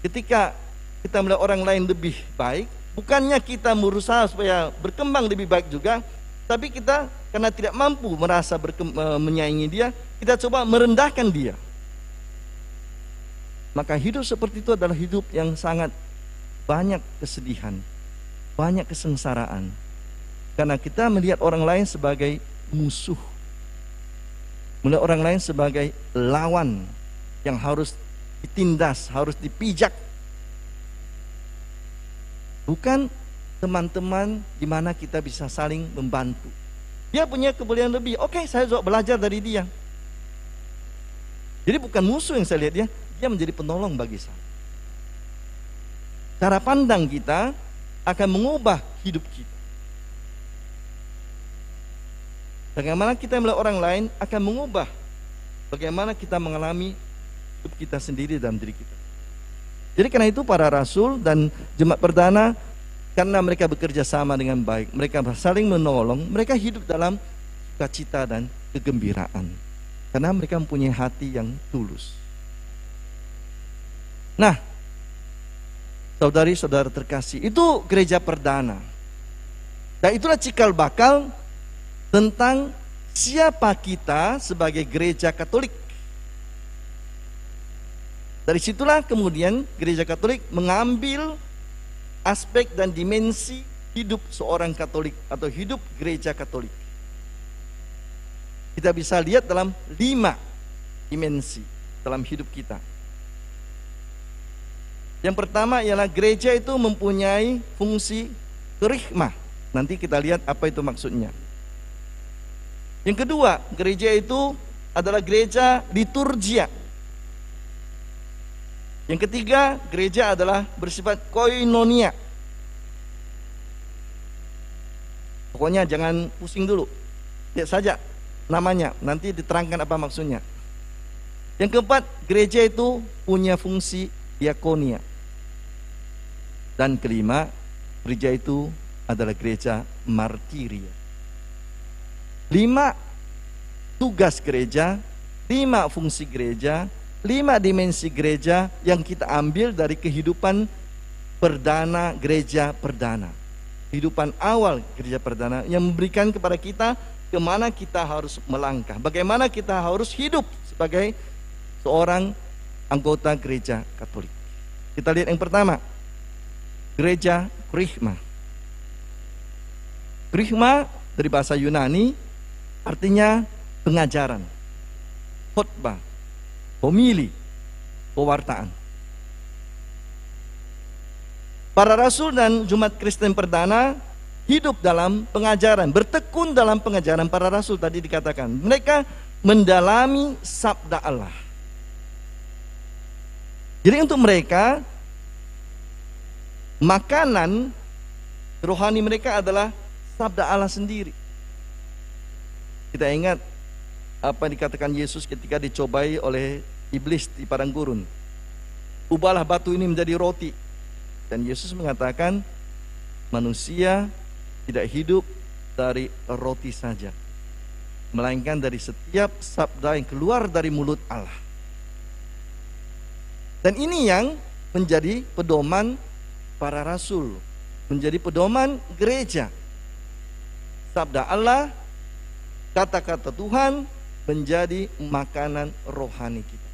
Speaker 4: Ketika kita melihat orang lain lebih baik, bukannya kita berusaha supaya berkembang lebih baik juga, tapi kita karena tidak mampu merasa menyaingi dia, kita coba merendahkan dia. Maka hidup seperti itu adalah hidup yang sangat banyak kesedihan, banyak kesengsaraan. Karena kita melihat orang lain sebagai musuh, melihat orang lain sebagai lawan yang harus ditindas, harus dipijak. Bukan teman-teman di mana kita bisa saling membantu. Dia punya kebolehan lebih, oke, saya juga belajar dari dia. Jadi bukan musuh yang saya lihat dia menjadi penolong bagi saya. Cara pandang kita akan mengubah hidup kita. Bagaimana kita melihat orang lain akan mengubah bagaimana kita mengalami hidup kita sendiri dalam diri kita. Jadi karena itu para rasul dan jemaat perdana, karena mereka bekerja sama dengan baik, mereka saling menolong, mereka hidup dalam sukacita dan kegembiraan. Karena mereka mempunyai hati yang tulus. Nah, saudari-saudara terkasih, itu gereja perdana. Dan itulah cikal bakal tentang siapa kita sebagai gereja Katolik. Dari situlah kemudian gereja Katolik mengambil aspek dan dimensi hidup seorang Katolik atau hidup gereja Katolik. Kita bisa lihat dalam 5 dimensi dalam hidup kita. Yang pertama ialah gereja itu mempunyai fungsi kerikmah. Nanti kita lihat apa itu maksudnya. Yang kedua, gereja itu adalah gereja liturgia. Yang ketiga, gereja adalah bersifat koinonia. Pokoknya jangan pusing dulu. Lihat saja namanya, nanti diterangkan apa maksudnya. Yang keempat, gereja itu punya fungsi diakonia. Dan kelima, gereja itu adalah gereja martiria. 5 tugas gereja, 5 fungsi gereja, 5 dimensi gereja yang kita ambil dari kehidupan perdana gereja perdana. Kehidupan awal gereja perdana yang memberikan kepada kita kemana kita harus melangkah, bagaimana kita harus hidup sebagai seorang anggota gereja Katolik. Kita lihat yang pertama, gereja Krishma. Krishma dari bahasa Yunani artinya pengajaran, khotbah, homili, pewartaan. Para rasul dan Jumat Kristen perdana hidup dalam pengajaran, bertekun dalam pengajaran para rasul. Tadi dikatakan mereka mendalami sabda Allah. Jadi untuk mereka, makanan rohani mereka adalah sabda Allah sendiri. Kita ingat apa dikatakan Yesus ketika dicobai oleh iblis di padang gurun. Ubahlah batu ini menjadi roti. Dan Yesus mengatakan, manusia tidak hidup dari roti saja, melainkan dari setiap sabda yang keluar dari mulut Allah. Dan ini yang menjadi pedoman para rasul, menjadi pedoman gereja. Sabda Allah, kata-kata Tuhan menjadi makanan rohani kita.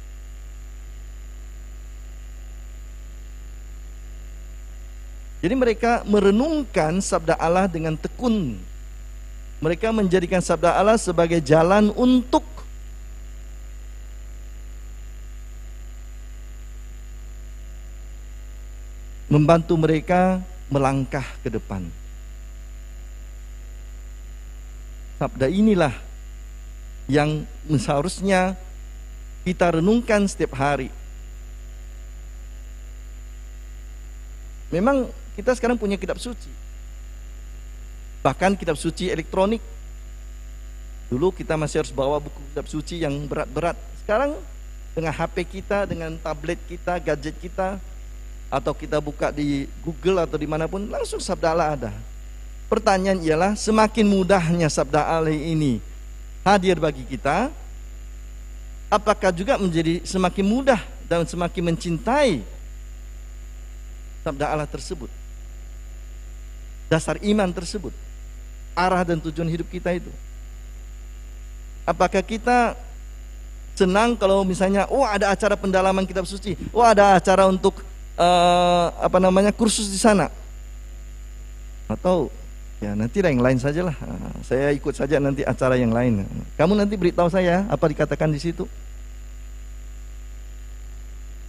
Speaker 4: Jadi mereka merenungkan sabda Allah dengan tekun. Mereka menjadikan sabda Allah sebagai jalan untuk membantu mereka melangkah ke depan. Sabda inilah yang seharusnya kita renungkan setiap hari. Memang kita sekarang punya kitab suci, bahkan kitab suci elektronik. Dulu kita masih harus bawa buku kitab suci yang berat-berat. Sekarang dengan HP kita, dengan tablet kita, gadget kita, atau kita buka di Google atau dimanapun, langsung sabda Allah ada. Pertanyaan ialah, semakin mudahnya sabda Allah ini hadir bagi kita, apakah juga menjadi semakin mudah dan semakin mencintai sabda Allah tersebut, dasar iman tersebut, arah dan tujuan hidup kita itu? Apakah kita senang kalau misalnya, oh ada acara pendalaman kitab suci, oh ada acara untuk kursus di sana, atau ya nanti yang lain sajalah, saya ikut saja nanti acara yang lain. Kamu nanti beritahu saya apa dikatakan di situ.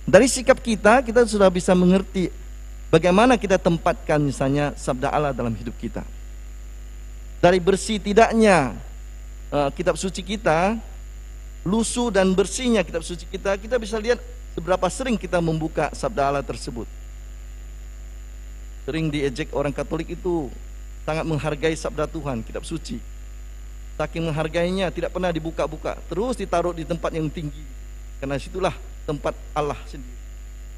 Speaker 4: Dari sikap kita sudah bisa mengerti bagaimana kita tempatkan misalnya sabda Allah dalam hidup kita. Dari bersih tidaknya kitab suci kita, lusuh dan bersihnya kitab suci kita, kita bisa lihat seberapa sering kita membuka sabda Allah tersebut. Sering diejek orang Katolik itu sangat menghargai sabda Tuhan, kitab suci. Saking menghargainya, tidak pernah dibuka-buka, terus ditaruh di tempat yang tinggi, karena situlah tempat Allah sendiri.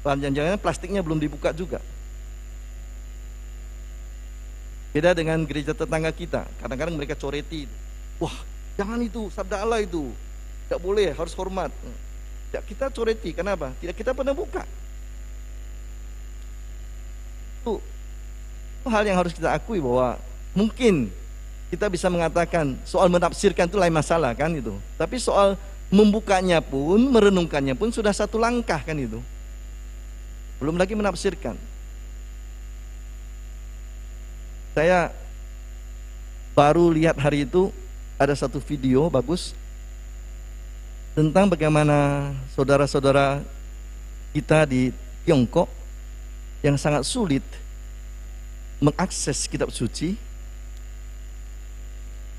Speaker 4: Jangan-jangan plastiknya belum dibuka juga. Beda dengan gereja tetangga kita, kadang-kadang mereka coreti, wah jangan itu, sabda Allah itu tidak boleh, harus hormat. Ya, kita coreti, kenapa? Tidak kita pernah buka. Itu hal yang harus kita akui, bahwa mungkin kita bisa mengatakan soal menafsirkan itu lain masalah kan itu, tapi soal membukanya pun, merenungkannya pun sudah satu langkah kan itu, belum lagi menafsirkan. Saya baru lihat hari itu ada satu video bagus tentang bagaimana saudara-saudara kita di Tiongkok yang sangat sulit mengakses kitab suci.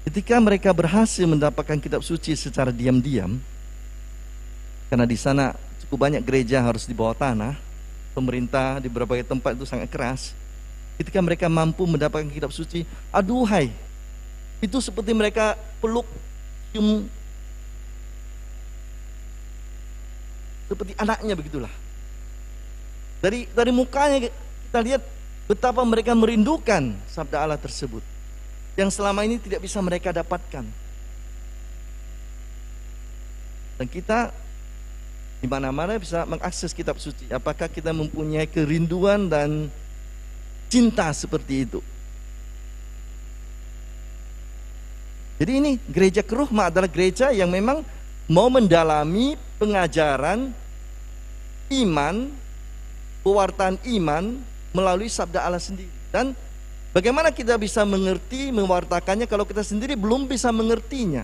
Speaker 4: Ketika mereka berhasil mendapatkan kitab suci secara diam-diam, karena di sana cukup banyak gereja harus di bawah tanah, pemerintah di berbagai tempat itu sangat keras. Ketika mereka mampu mendapatkan kitab suci, aduhai, Itu seperti mereka peluk, cium, seperti anaknya begitulah. Dari mukanya kita lihat betapa mereka merindukan sabda Allah tersebut yang selama ini tidak bisa mereka dapatkan. Dan kita di mana-mana bisa mengakses kitab suci. Apakah kita mempunyai kerinduan dan cinta seperti itu? Jadi ini gereja Keruhma adalah gereja yang memang mau mendalami pengajaran iman, pewartaan iman melalui sabda Allah sendiri. Dan bagaimana kita bisa mengerti, mewartakannya kalau kita sendiri belum bisa mengertinya?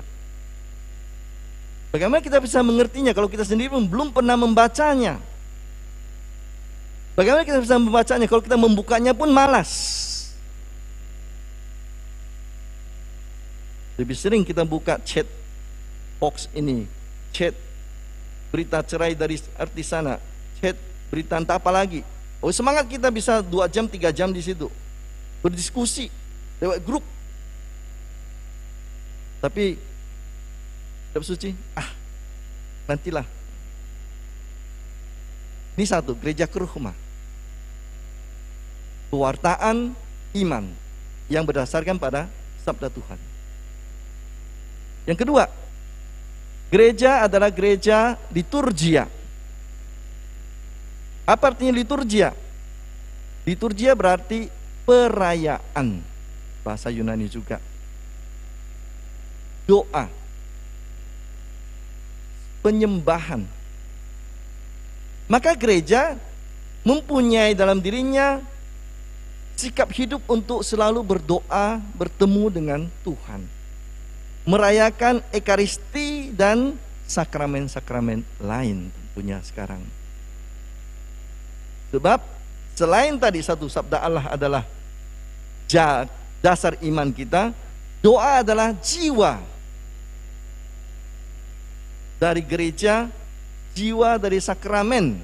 Speaker 4: Bagaimana kita bisa mengertinya kalau kita sendiri belum pernah membacanya? Bagaimana kita bisa membacanya kalau kita membukanya pun malas? Lebih sering kita buka chat box ini, chat berita cerai dari artis sana, chat berita entah apa lagi. Oh, semangat kita bisa 2 jam 3 jam di situ berdiskusi lewat grup. Tapi kitab suci, nantilah. Ini satu, gereja Keruhma, pewartaan iman yang berdasarkan pada sabda Tuhan. Yang kedua, gereja adalah gereja liturgia. Apa artinya liturgia? Liturgia berarti perayaan, bahasa Yunani juga. Doa, penyembahan. Maka gereja mempunyai dalam dirinya sikap hidup untuk selalu berdoa, bertemu dengan Tuhan, merayakan ekaristi dan sakramen-sakramen lain tentunya sekarang. Sebab selain tadi satu sabda Allah adalah dasar iman kita, doa adalah jiwa dari gereja, jiwa dari sakramen.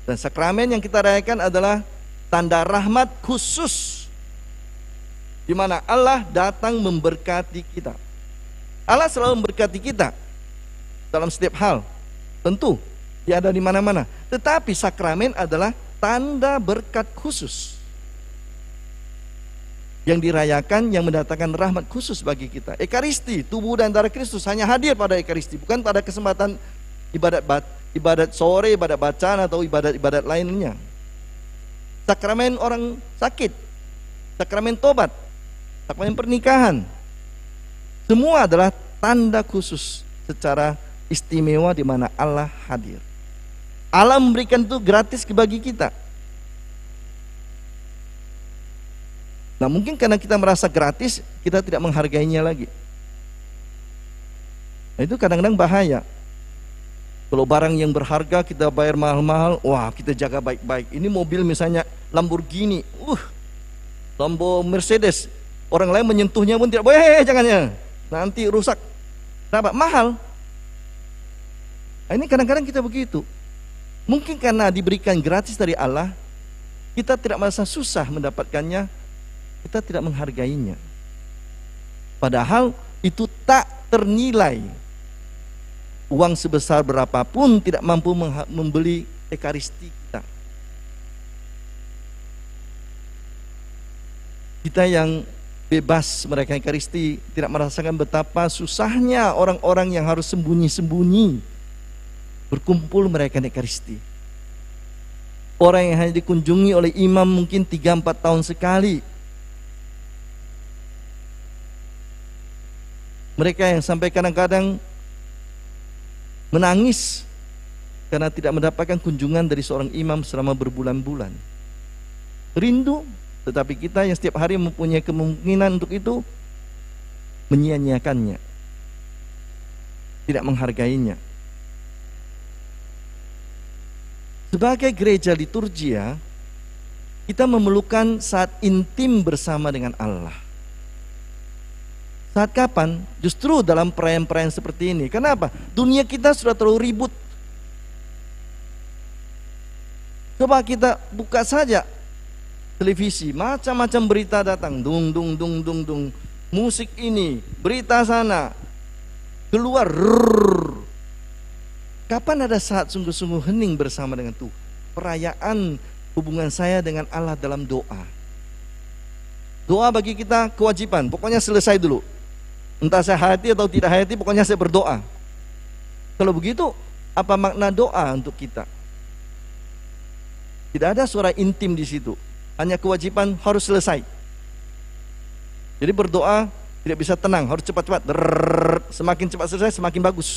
Speaker 4: Dan sakramen yang kita rayakan adalah tanda rahmat khusus, di mana Allah datang memberkati kita. Allah selalu memberkati kita dalam setiap hal. Tentu, Dia ada di mana-mana. Tetapi sakramen adalah tanda berkat khusus yang dirayakan, yang mendatangkan rahmat khusus bagi kita. Ekaristi, tubuh dan darah Kristus hanya hadir pada ekaristi, bukan pada kesempatan ibadat sore, ibadat bacaan atau ibadat-ibadat lainnya. Sakramen orang sakit, sakramen tobat, sakramen pernikahan, semua adalah tanda khusus secara istimewa di mana Allah hadir. Allah memberikan itu gratis bagi kita. Nah, mungkin karena kita merasa gratis, kita tidak menghargainya lagi. Nah, itu kadang-kadang bahaya. Kalau barang yang berharga kita bayar mahal-mahal, wah kita jaga baik-baik. Ini mobil misalnya Lamborghini, Lambo Mercedes, orang lain menyentuhnya pun tidak boleh, jangannya, nanti rusak. Kenapa? Mahal. Nah, ini kadang-kadang kita begitu. Mungkin karena diberikan gratis dari Allah, kita tidak merasa susah mendapatkannya, kita tidak menghargainya. Padahal itu tak ternilai. Uang sebesar berapapun tidak mampu membeli ekaristi kita. Kita yang bebas merayakan ekaristi tidak merasakan betapa susahnya orang-orang yang harus sembunyi-sembunyi berkumpul merayakan ekaristi. Orang yang hanya dikunjungi oleh imam mungkin 3-4 tahun sekali. Mereka yang sampai kadang-kadang menangis karena tidak mendapatkan kunjungan dari seorang imam selama berbulan-bulan. Rindu, tetapi kita yang setiap hari mempunyai kemungkinan untuk itu menyia-nyiakannya, tidak menghargainya. Sebagai gereja liturgia, kita memerlukan saat intim bersama dengan Allah. Saat kapan? Justru dalam perayaan-perayaan seperti ini. Kenapa? Dunia kita sudah terlalu ribut. Coba kita buka saja televisi, macam-macam berita datang, dung dung dung dung dung, musik ini, berita sana, keluar. Rrrr. Kapan ada saat sungguh-sungguh hening bersama dengan Tuhan? Perayaan hubungan saya dengan Allah dalam doa. Doa bagi kita kewajiban, pokoknya selesai dulu. Entah saya hayati atau tidak hayati, pokoknya saya berdoa. Kalau begitu, apa makna doa untuk kita? Tidak ada suara intim di situ. Hanya kewajiban harus selesai. Jadi berdoa tidak bisa tenang, harus cepat-cepat. Semakin cepat selesai, semakin bagus.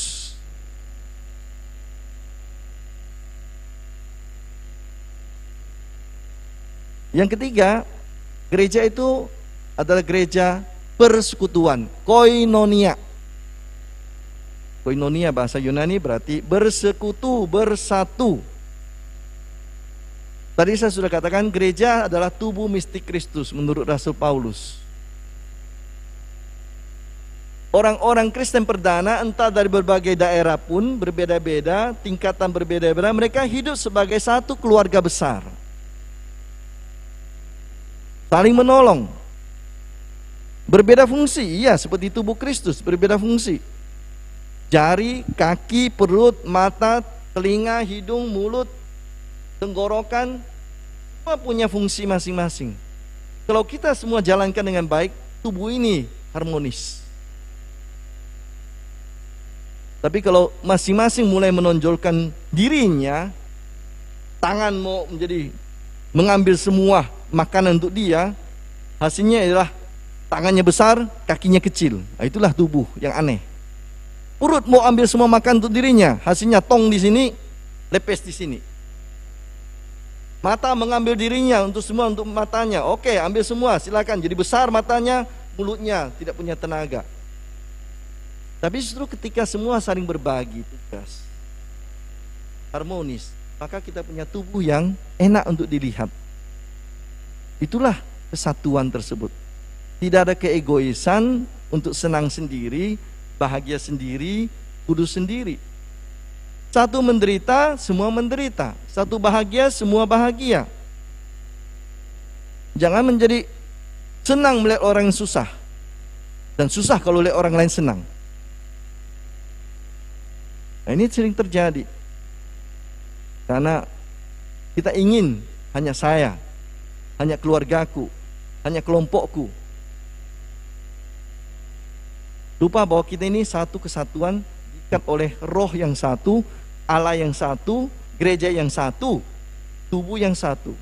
Speaker 4: Yang ketiga, gereja itu adalah gereja persekutuan, koinonia. Koinonia bahasa Yunani berarti bersekutu, bersatu. Tadi saya sudah katakan gereja adalah tubuh mistik Kristus menurut Rasul Paulus. Orang-orang Kristen perdana entah dari berbagai daerah pun berbeda-beda, tingkatan berbeda-beda, mereka hidup sebagai satu keluarga besar. Saling menolong. Berbeda fungsi, iya seperti tubuh Kristus, berbeda fungsi. Jari, kaki, perut, mata, telinga, hidung, mulut, tenggorokan, semua punya fungsi masing-masing. Kalau kita semua jalankan dengan baik, tubuh ini harmonis. Tapi kalau masing-masing mulai menonjolkan dirinya, tangan mau mengambil semua makanan untuk dia, hasilnya adalah tangannya besar, kakinya kecil. Nah, itulah tubuh yang aneh. Perut mau ambil semua makan untuk dirinya, hasilnya tong di sini, lepes di sini. Mata mengambil dirinya untuk semua, untuk matanya. Oke, ambil semua, silakan. Jadi besar matanya, mulutnya tidak punya tenaga. Tapi justru ketika semua saling berbagi tugas, harmonis, maka kita punya tubuh yang enak untuk dilihat. Itulah kesatuan tersebut. Tidak ada keegoisan untuk senang sendiri, bahagia sendiri, kudus sendiri. Satu menderita, semua menderita. Satu bahagia, semua bahagia. Jangan menjadi senang melihat orang yang susah, dan susah kalau lihat orang lain senang. Nah, ini sering terjadi karena kita ingin hanya saya, hanya keluargaku, hanya kelompokku. Lupa bahwa kita ini satu kesatuan, diikat oleh roh yang satu, Allah yang satu, gereja yang satu, tubuh yang satu.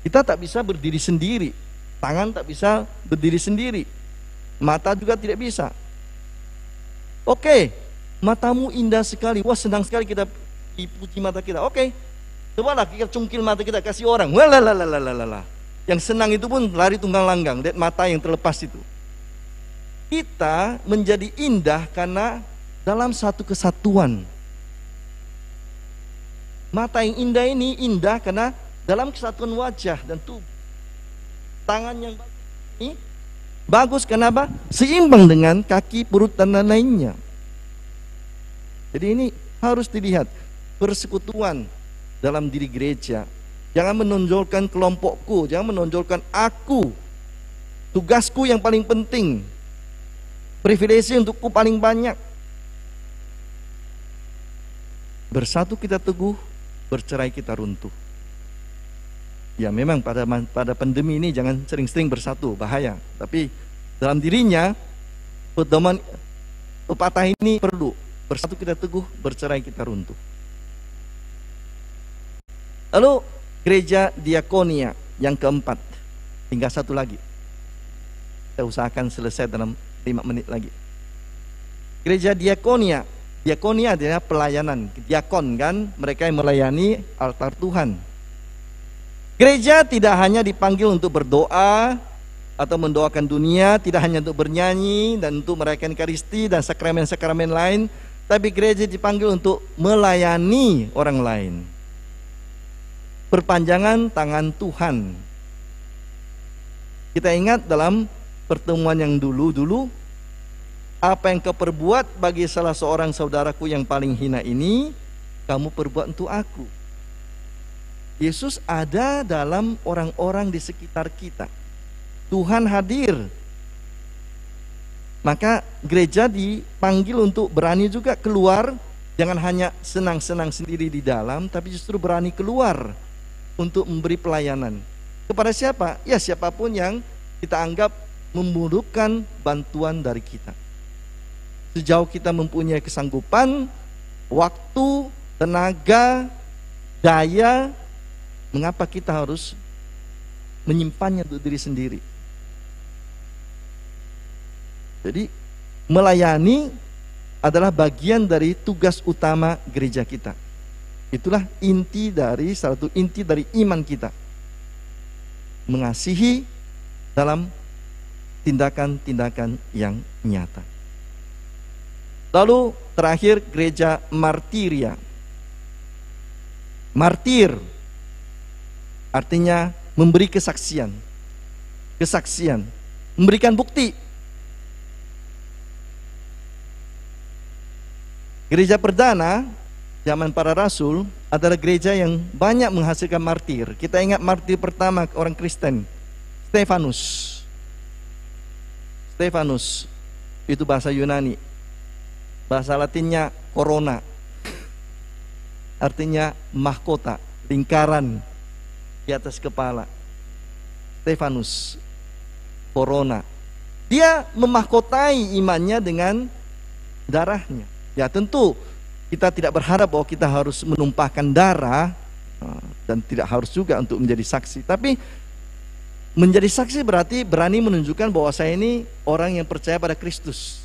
Speaker 4: Kita tak bisa berdiri sendiri, tangan tak bisa berdiri sendiri, mata juga tidak bisa. Oke, matamu indah sekali, wah senang sekali kita dipuji mata kita. Oke, cobalah kita cungkil mata kita, kasih orang. Walalalalalala. Yang senang itu pun lari tunggang langgang, lihat mata yang terlepas itu. Kita menjadi indah karena dalam satu kesatuan. Mata yang indah ini indah karena dalam kesatuan wajah dan tubuh. Tangan yang bagus ini bagus kenapa? Seimbang dengan kaki, perut, dan lain-lainnya. Jadi ini harus dilihat persekutuan dalam diri gereja. Jangan menonjolkan kelompokku, jangan menonjolkan aku, tugasku yang paling penting, privilege untukku paling banyak. Bersatu kita teguh, bercerai kita runtuh. Ya memang pada pandemi ini jangan sering-sering bersatu, bahaya. Tapi dalam dirinya pedoman pepatah ini perlu. Bersatu kita teguh, bercerai kita runtuh. Lalu gereja diakonia yang keempat, tinggal satu lagi. Kita usahakan selesai dalam 5 menit lagi. Gereja diakonia, diakonia adalah pelayanan. Diakon kan, mereka yang melayani altar Tuhan. Gereja tidak hanya dipanggil untuk berdoa atau mendoakan dunia, tidak hanya untuk bernyanyi dan untuk merayakan Ekaristi dan sakramen-sakramen lain, tapi gereja dipanggil untuk melayani orang lain. Perpanjangan tangan Tuhan. Kita ingat dalam pertemuan yang dulu-dulu, apa yang kau perbuat bagi salah seorang saudaraku yang paling hina ini, kamu perbuat untuk aku. Yesus ada dalam orang-orang di sekitar kita. Tuhan hadir. Maka gereja dipanggil untuk berani juga keluar. Jangan hanya senang-senang sendiri di dalam, tapi justru berani keluar untuk memberi pelayanan. Kepada siapa? Ya siapapun yang kita anggap membutuhkan bantuan dari kita. Sejauh kita mempunyai kesanggupan, waktu, tenaga, daya, mengapa kita harus menyimpannya untuk diri sendiri? Jadi melayani adalah bagian dari tugas utama gereja kita. Itulah salah satu inti dari iman kita. Mengasihi dalam tindakan-tindakan yang nyata. Lalu terakhir gereja martiria. Martir artinya memberi kesaksian. Kesaksian, memberikan bukti. Gereja perdana zaman para rasul adalah gereja yang banyak menghasilkan martir. Kita ingat martir pertama orang Kristen, Stefanus. Stefanus itu bahasa Yunani. Bahasa Latinnya corona. Artinya mahkota, lingkaran di atas kepala. Stefanus, corona. Dia memahkotai imannya dengan darahnya. Ya tentu kita tidak berharap bahwa kita harus menumpahkan darah, dan tidak harus juga untuk menjadi saksi. Tapi menjadi saksi berarti berani menunjukkan bahwa saya ini orang yang percaya pada Kristus.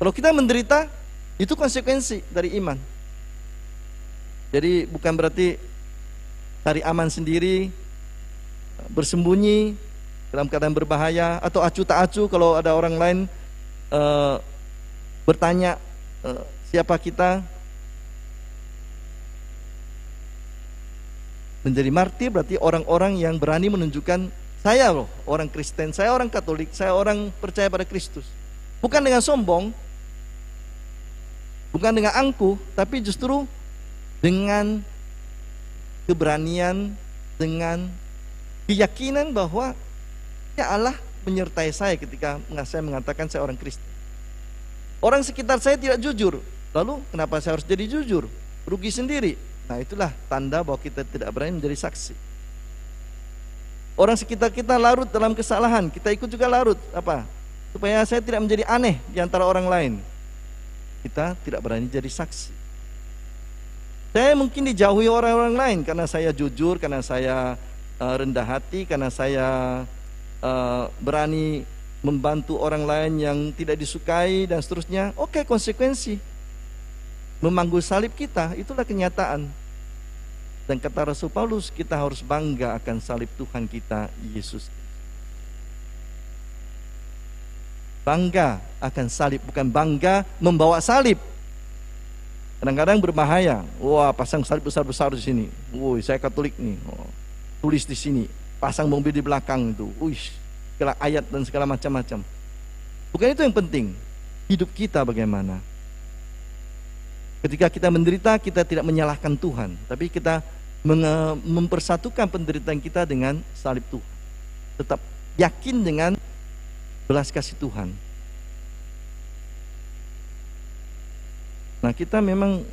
Speaker 4: Kalau kita menderita, itu konsekuensi dari iman. Jadi bukan berarti cari aman sendiri, bersembunyi dalam keadaan berbahaya, atau acuh tak acuh kalau ada orang lain bertanya siapa kita. Menjadi martir berarti orang-orang yang berani menunjukkan, saya loh orang Kristen, saya orang Katolik, saya orang percaya pada Kristus. Bukan dengan sombong, bukan dengan angkuh, tapi justru dengan keberanian, dengan keyakinan bahwa ya Allah menyertai saya ketika saya mengatakan saya orang Kristen. Orang sekitar saya tidak jujur, lalu kenapa saya harus jadi jujur? Rugi sendiri. Nah itulah tanda bahwa kita tidak berani menjadi saksi. Orang sekitar kita larut dalam kesalahan, kita ikut juga larut. Apa? Supaya saya tidak menjadi aneh di antara orang lain. Kita tidak berani jadi saksi. Saya mungkin dijauhi orang-orang lain karena saya jujur, karena saya rendah hati, karena saya berani membantu orang lain yang tidak disukai dan seterusnya. Oke, konsekuensi memanggul salib kita, itulah kenyataan. Dan kata Rasul Paulus, kita harus bangga akan salib Tuhan kita Yesus. Bangga akan salib, bukan bangga membawa salib. Kadang-kadang berbahaya. Wah, pasang salib besar-besar di sini. Woi, saya Katolik nih. Oh, tulis di sini. Pasang mobil di belakang itu. Segala ayat dan segala macam-macam. Bukan itu yang penting. Hidup kita bagaimana. Ketika kita menderita, kita tidak menyalahkan Tuhan, tapi kita mempersatukan penderitaan kita dengan salib Tuhan. Tetap yakin dengan belas kasih Tuhan. Nah, kita memang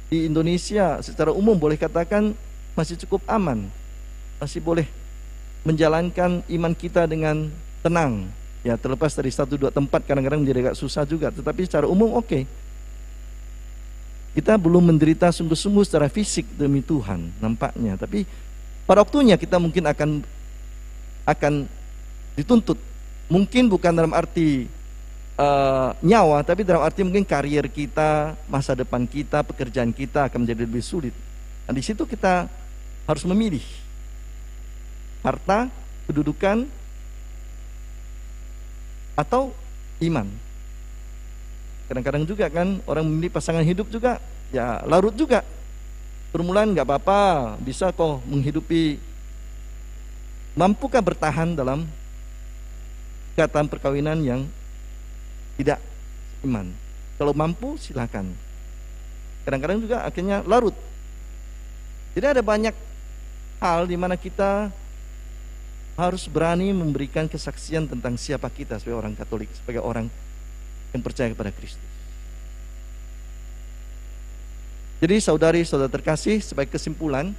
Speaker 4: di Indonesia secara umum boleh katakan masih cukup aman. Masih boleh menjalankan iman kita dengan tenang. Ya, terlepas dari 1-2 tempat kadang-kadang menjadi agak susah juga, tetapi secara umum oke. Kita belum menderita sungguh-sungguh secara fisik demi Tuhan nampaknya, tapi pada waktunya kita mungkin akan dituntut. Mungkin bukan dalam arti nyawa, tapi dalam arti mungkin karier kita, masa depan kita, pekerjaan kita akan menjadi lebih sulit. Nah, di situ kita harus memilih harta, kedudukan, atau iman. Kadang-kadang juga kan orang memilih pasangan hidup juga, ya larut juga. Permulaan nggak apa-apa, bisa kok menghidupi. Mampukah bertahan dalam ikatan perkawinan yang tidak iman? Kalau mampu silakan. Kadang-kadang juga akhirnya larut Jadi ada banyak hal di mana kita harus berani memberikan kesaksian tentang siapa kita sebagai orang Katolik, sebagai orang yang percaya kepada Kristus. Jadi saudari-saudara terkasih, sebagai kesimpulan,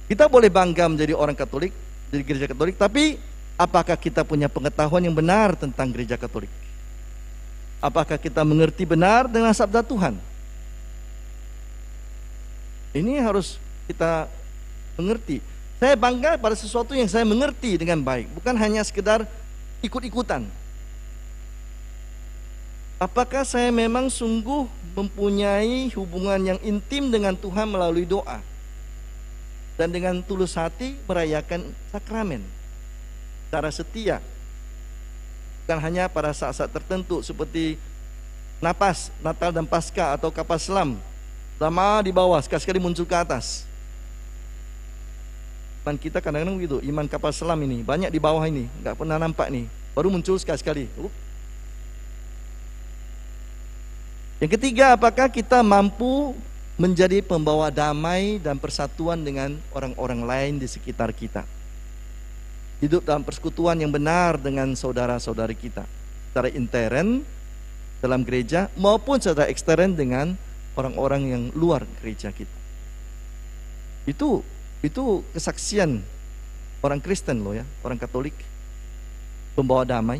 Speaker 4: kita boleh bangga menjadi orang Katolik, jadi gereja Katolik, tapi apakah kita punya pengetahuan yang benar tentang gereja Katolik? Apakah kita mengerti benar dengan sabda Tuhan? Ini harus kita mengerti. Saya bangga pada sesuatu yang saya mengerti dengan baik, bukan hanya sekedar ikut-ikutan. Apakah saya memang sungguh mempunyai hubungan yang intim dengan Tuhan melalui doa dan dengan tulus hati merayakan sakramen secara setia, bukan hanya pada saat-saat tertentu seperti napas, Natal dan Paskah atau kapal selam, lama di bawah, sekali-sekali muncul ke atas. Iman kita kadang-kadang begitu, iman kapal selam ini banyak di bawah ini, nggak pernah nampak nih, baru muncul sekali-sekali. Yang ketiga, apakah kita mampu menjadi pembawa damai dan persatuan dengan orang-orang lain di sekitar kita? Hidup dalam persekutuan yang benar dengan saudara-saudari kita, secara intern dalam gereja maupun secara ekstern dengan orang-orang yang luar gereja kita. Itu kesaksian orang Kristen loh ya, orang Katolik, pembawa damai.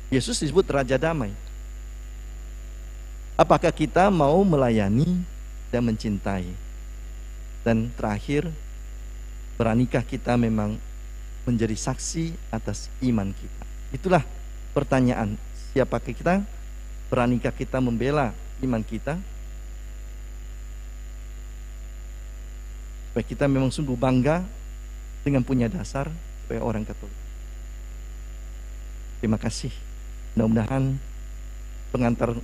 Speaker 4: Yesus disebut Raja Damai. Apakah kita mau melayani dan mencintai? Dan terakhir, beranikah kita memang menjadi saksi atas iman kita? Itulah pertanyaan, siapakah kita? Beranikah kita membela iman kita? Supaya kita memang sungguh bangga dengan punya dasar sebagai orang Katolik. Terima kasih. Mudah-mudahan pengantar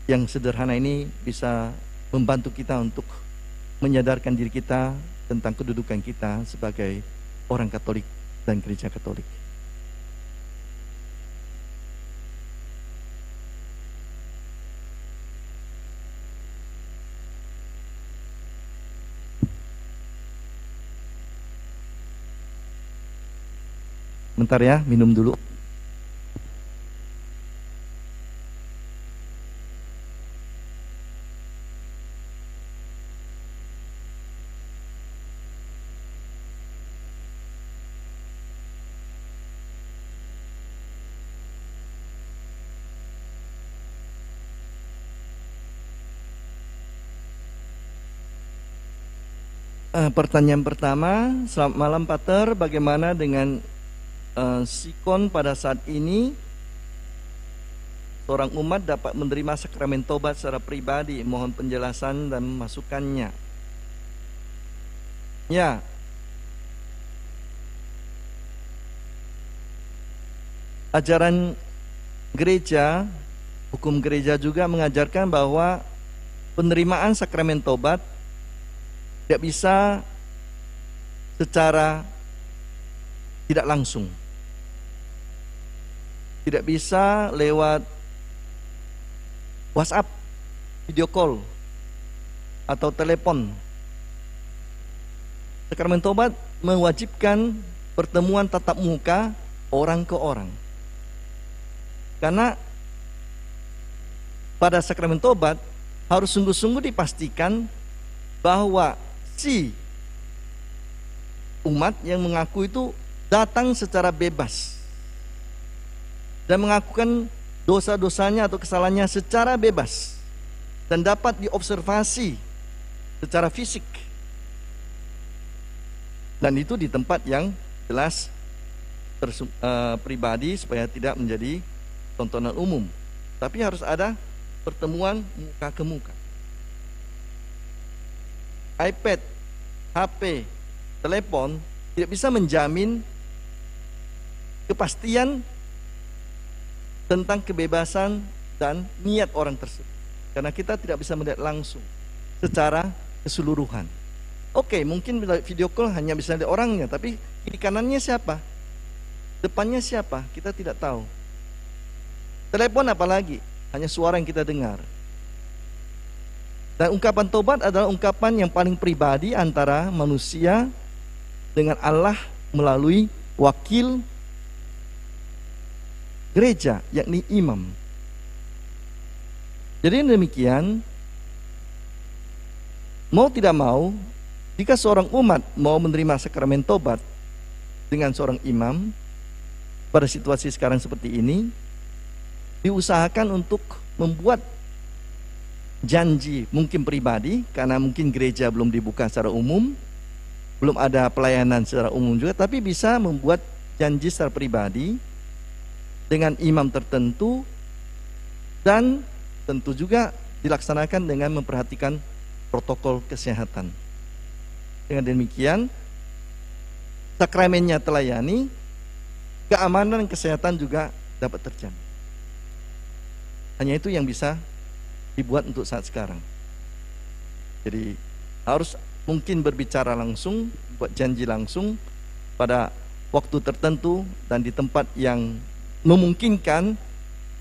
Speaker 4: yang sederhana ini bisa membantu kita untuk menyadarkan diri kita tentang kedudukan kita sebagai orang Katolik dan gereja Katolik. Bentar ya, minum dulu. Pertanyaan pertama, selamat malam Pater, bagaimana dengan sikon pada saat ini seorang umat dapat menerima sakramen tobat secara pribadi? Mohon penjelasan dan masukannya. Ya, ajaran gereja, hukum gereja juga mengajarkan bahwa penerimaan sakramen tobat tidak bisa secara tidak langsung, tidak bisa lewat WhatsApp, video call, atau telepon. Sakramen tobat mewajibkan pertemuan tatap muka orang ke orang. Karena pada sakramen tobat harus sungguh-sungguh dipastikan bahwa si umat yang mengaku itu datang secara bebas dan mengakukan dosa-dosanya atau kesalahannya secara bebas dan dapat diobservasi secara fisik, dan itu di tempat yang jelas pribadi supaya tidak menjadi tontonan umum. Tapi harus ada pertemuan muka ke muka. iPad, HP, telepon tidak bisa menjamin kepastian tentang kebebasan dan niat orang tersebut, karena kita tidak bisa melihat langsung secara keseluruhan. Oke, mungkin video call hanya bisa lihat orangnya, tapi kiri kanannya siapa, depannya siapa, kita tidak tahu. Telepon apalagi, hanya suara yang kita dengar. Dan ungkapan tobat adalah ungkapan yang paling pribadi antara manusia dengan Allah melalui wakil gereja, yakni imam. Jadi demikian, mau tidak mau, jika seorang umat mau menerima sakramen tobat dengan seorang imam pada situasi sekarang seperti ini, diusahakan untuk membuat janji, mungkin pribadi, karena mungkin gereja belum dibuka secara umum, belum ada pelayanan secara umum juga, tapi bisa membuat janji secara pribadi dengan imam tertentu, dan tentu juga dilaksanakan dengan memperhatikan protokol kesehatan. Dengan demikian, sakramennya telayani, keamanan dan kesehatan juga dapat terjamin. Hanya itu yang bisa dibuat untuk saat sekarang. Jadi harus mungkin berbicara langsung, buat janji langsung pada waktu tertentu dan di tempat yang memungkinkan,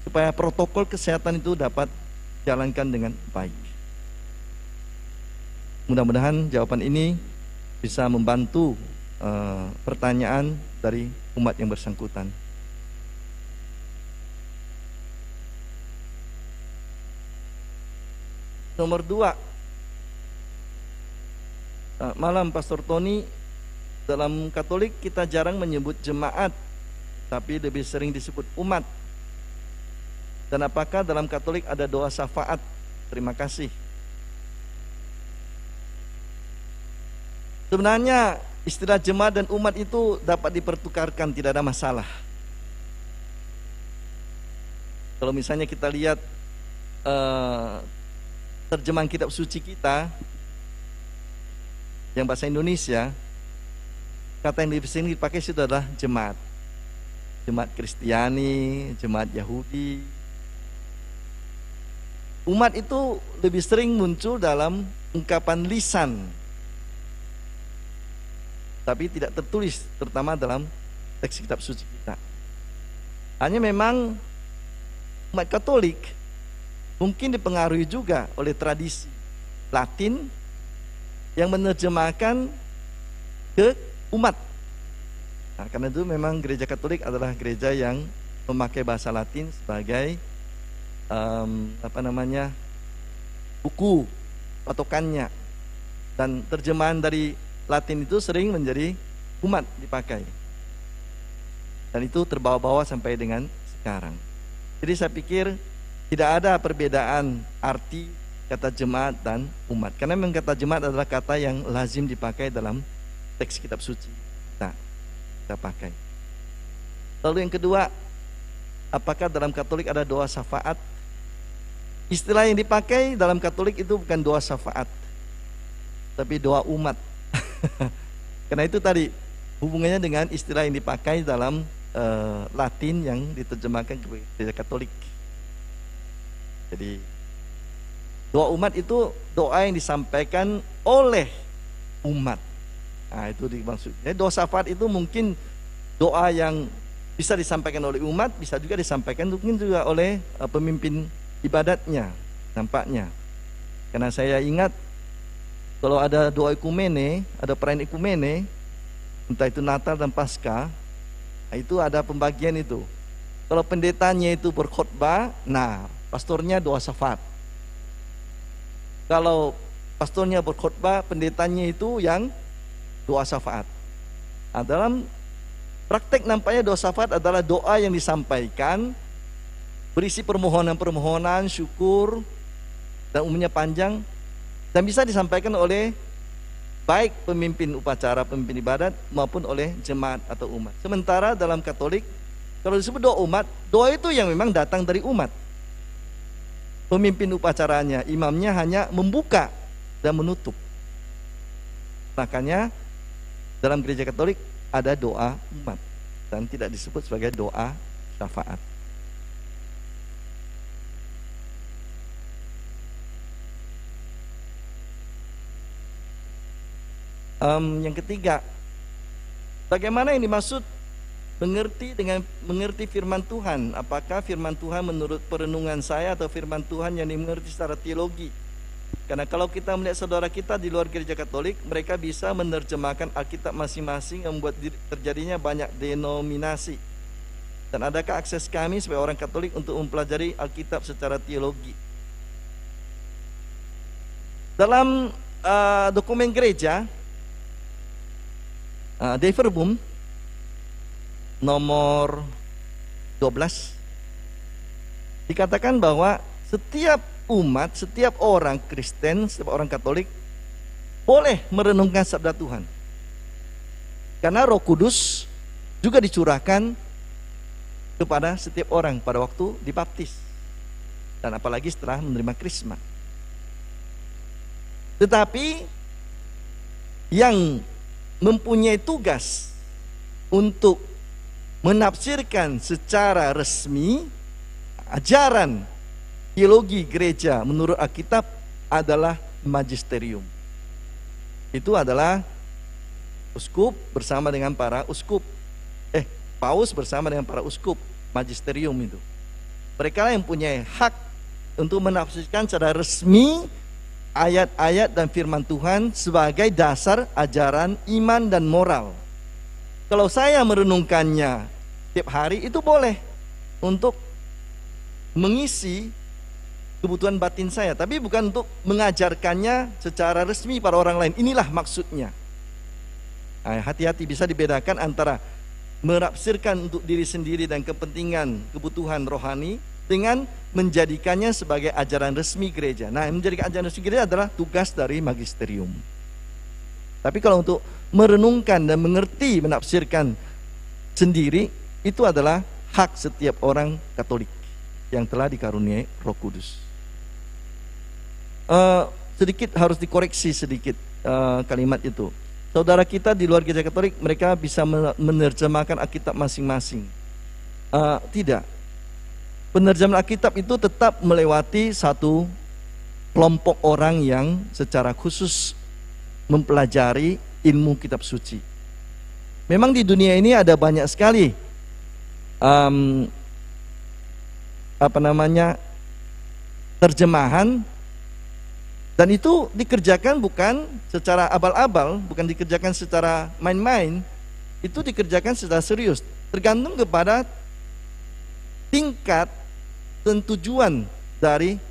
Speaker 4: supaya protokol kesehatan itu dapat dijalankan dengan baik. Mudah-mudahan jawaban ini bisa membantu pertanyaan dari umat yang bersangkutan. Nomor 2, malam Pastor Tony, dalam Katolik kita jarang menyebut jemaat, tapi lebih sering disebut umat. Dan apakah dalam Katolik ada doa syafaat? Terima kasih. Sebenarnya istilah jemaat dan umat itu dapat dipertukarkan, tidak ada masalah. Kalau misalnya kita lihat terjemahan kitab suci kita yang bahasa Indonesia, kata yang sering dipakai itu adalah jemaat. Jemaat Kristiani, jemaat Yahudi. Umat itu lebih sering muncul dalam ungkapan lisan, tapi tidak tertulis, terutama dalam teks kitab suci kita. Hanya memang umat Katolik mungkin dipengaruhi juga oleh tradisi Latin yang menerjemahkan ke umat. Nah, karena itu memang gereja Katolik adalah gereja yang memakai bahasa Latin sebagai buku patokannya, dan terjemahan dari Latin itu sering menjadi umat dipakai, dan itu terbawa-bawa sampai dengan sekarang. Jadi saya pikir tidak ada perbedaan arti kata jemaat dan umat, karena memang kata jemaat adalah kata yang lazim dipakai dalam teks kitab suci. Nah, kita pakai. Lalu yang kedua, apakah dalam Katolik ada doa syafaat? Istilah yang dipakai dalam Katolik itu bukan doa syafaat, tapi doa umat. Karena itu tadi hubungannya dengan istilah yang dipakai dalam Latin yang diterjemahkan ke gereja Katolik. Jadi doa umat itu doa yang disampaikan oleh umat. Nah, itu dimaksudnya. Doa syafaat itu mungkin doa yang bisa disampaikan oleh umat, bisa juga disampaikan mungkin juga oleh pemimpin ibadatnya, nampaknya. Karena saya ingat kalau ada doa ekumene, ada perayaan ekumene, entah itu Natal dan Paskah, itu ada pembagian itu. Kalau pendetanya itu berkhotbah, nah pastornya doa syafaat. Kalau pastornya berkhotbah, pendetanya itu yang doa syafaat. Nah, dalam praktek nampaknya doa syafaat adalah doa yang disampaikan berisi permohonan-permohonan, syukur, dan umumnya panjang, dan bisa disampaikan oleh baik pemimpin upacara, pemimpin ibadat, maupun oleh jemaat atau umat. Sementara dalam Katolik, kalau disebut doa umat, doa itu yang memang datang dari umat. Pemimpin upacaranya, imamnya hanya membuka dan menutup. Makanya dalam gereja Katolik ada doa umat dan tidak disebut sebagai doa syafaat. Yang ketiga, bagaimana yang dimaksud mengerti firman Tuhan? Apakah firman Tuhan menurut perenungan saya atau firman Tuhan yang dimengerti secara teologi? Karena kalau kita melihat saudara kita di luar gereja Katolik, mereka bisa menerjemahkan Alkitab masing-masing yang membuat terjadinya banyak denominasi. Dan adakah akses kami sebagai orang Katolik untuk mempelajari Alkitab secara teologi? Dalam dokumen gereja, Dei Verbum nomor 12 dikatakan bahwa setiap umat, setiap orang Kristen, setiap orang Katolik boleh merenungkan sabda Tuhan. Karena Roh Kudus juga dicurahkan kepada setiap orang pada waktu dibaptis, dan apalagi setelah menerima krisma. Tetapi yang mempunyai tugas untuk menafsirkan secara resmi ajaran teologi gereja menurut Alkitab adalah magisterium. Itu adalah uskup bersama dengan para uskup. Paus bersama dengan para uskup, magisterium itu. Mereka yang punya hak untuk menafsirkan secara resmi ayat-ayat dan firman Tuhan sebagai dasar ajaran iman dan moral. Kalau saya merenungkannya setiap hari, itu boleh untuk mengisi kebutuhan batin saya, tapi bukan untuk mengajarkannya secara resmi pada orang lain. Inilah maksudnya. Hati-hati, bisa dibedakan antara menafsirkan untuk diri sendiri dan kepentingan kebutuhan rohani dengan menjadikannya sebagai ajaran resmi gereja. Nah, menjadikan ajaran resmi gereja adalah tugas dari magisterium. Tapi kalau untuk merenungkan dan mengerti, menafsirkan sendiri, itu adalah hak setiap orang Katolik yang telah dikaruniai Roh Kudus. Sedikit harus dikoreksi sedikit kalimat itu. Saudara kita di luar gereja Katolik, mereka bisa menerjemahkan Alkitab masing-masing. Tidak. Penerjemahan Alkitab itu tetap melewati satu kelompok orang yang secara khusus mempelajari ilmu kitab suci. Memang di dunia ini ada banyak sekali terjemahan, dan itu dikerjakan bukan secara abal-abal, bukan dikerjakan secara main-main, itu dikerjakan secara serius, tergantung kepada tingkat dan tujuan dari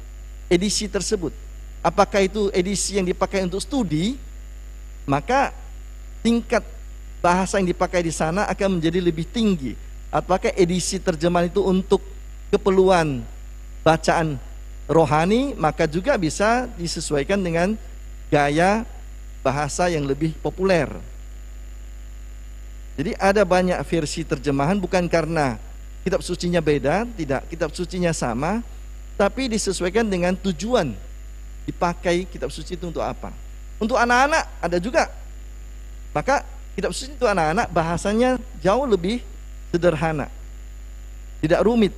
Speaker 4: edisi tersebut. Apakah itu edisi yang dipakai untuk studi, maka tingkat bahasa yang dipakai di sana akan menjadi lebih tinggi. Apakah edisi terjemahan itu untuk keperluan bacaan rohani, maka juga bisa disesuaikan dengan gaya bahasa yang lebih populer. Jadi ada banyak versi terjemahan, bukan karena kitab sucinya beda, tidak, kitab sucinya sama, tapi disesuaikan dengan tujuan dipakai kitab suci itu untuk apa. Untuk anak-anak ada juga, maka kitab suci untuk anak-anak bahasanya jauh lebih sederhana, tidak rumit.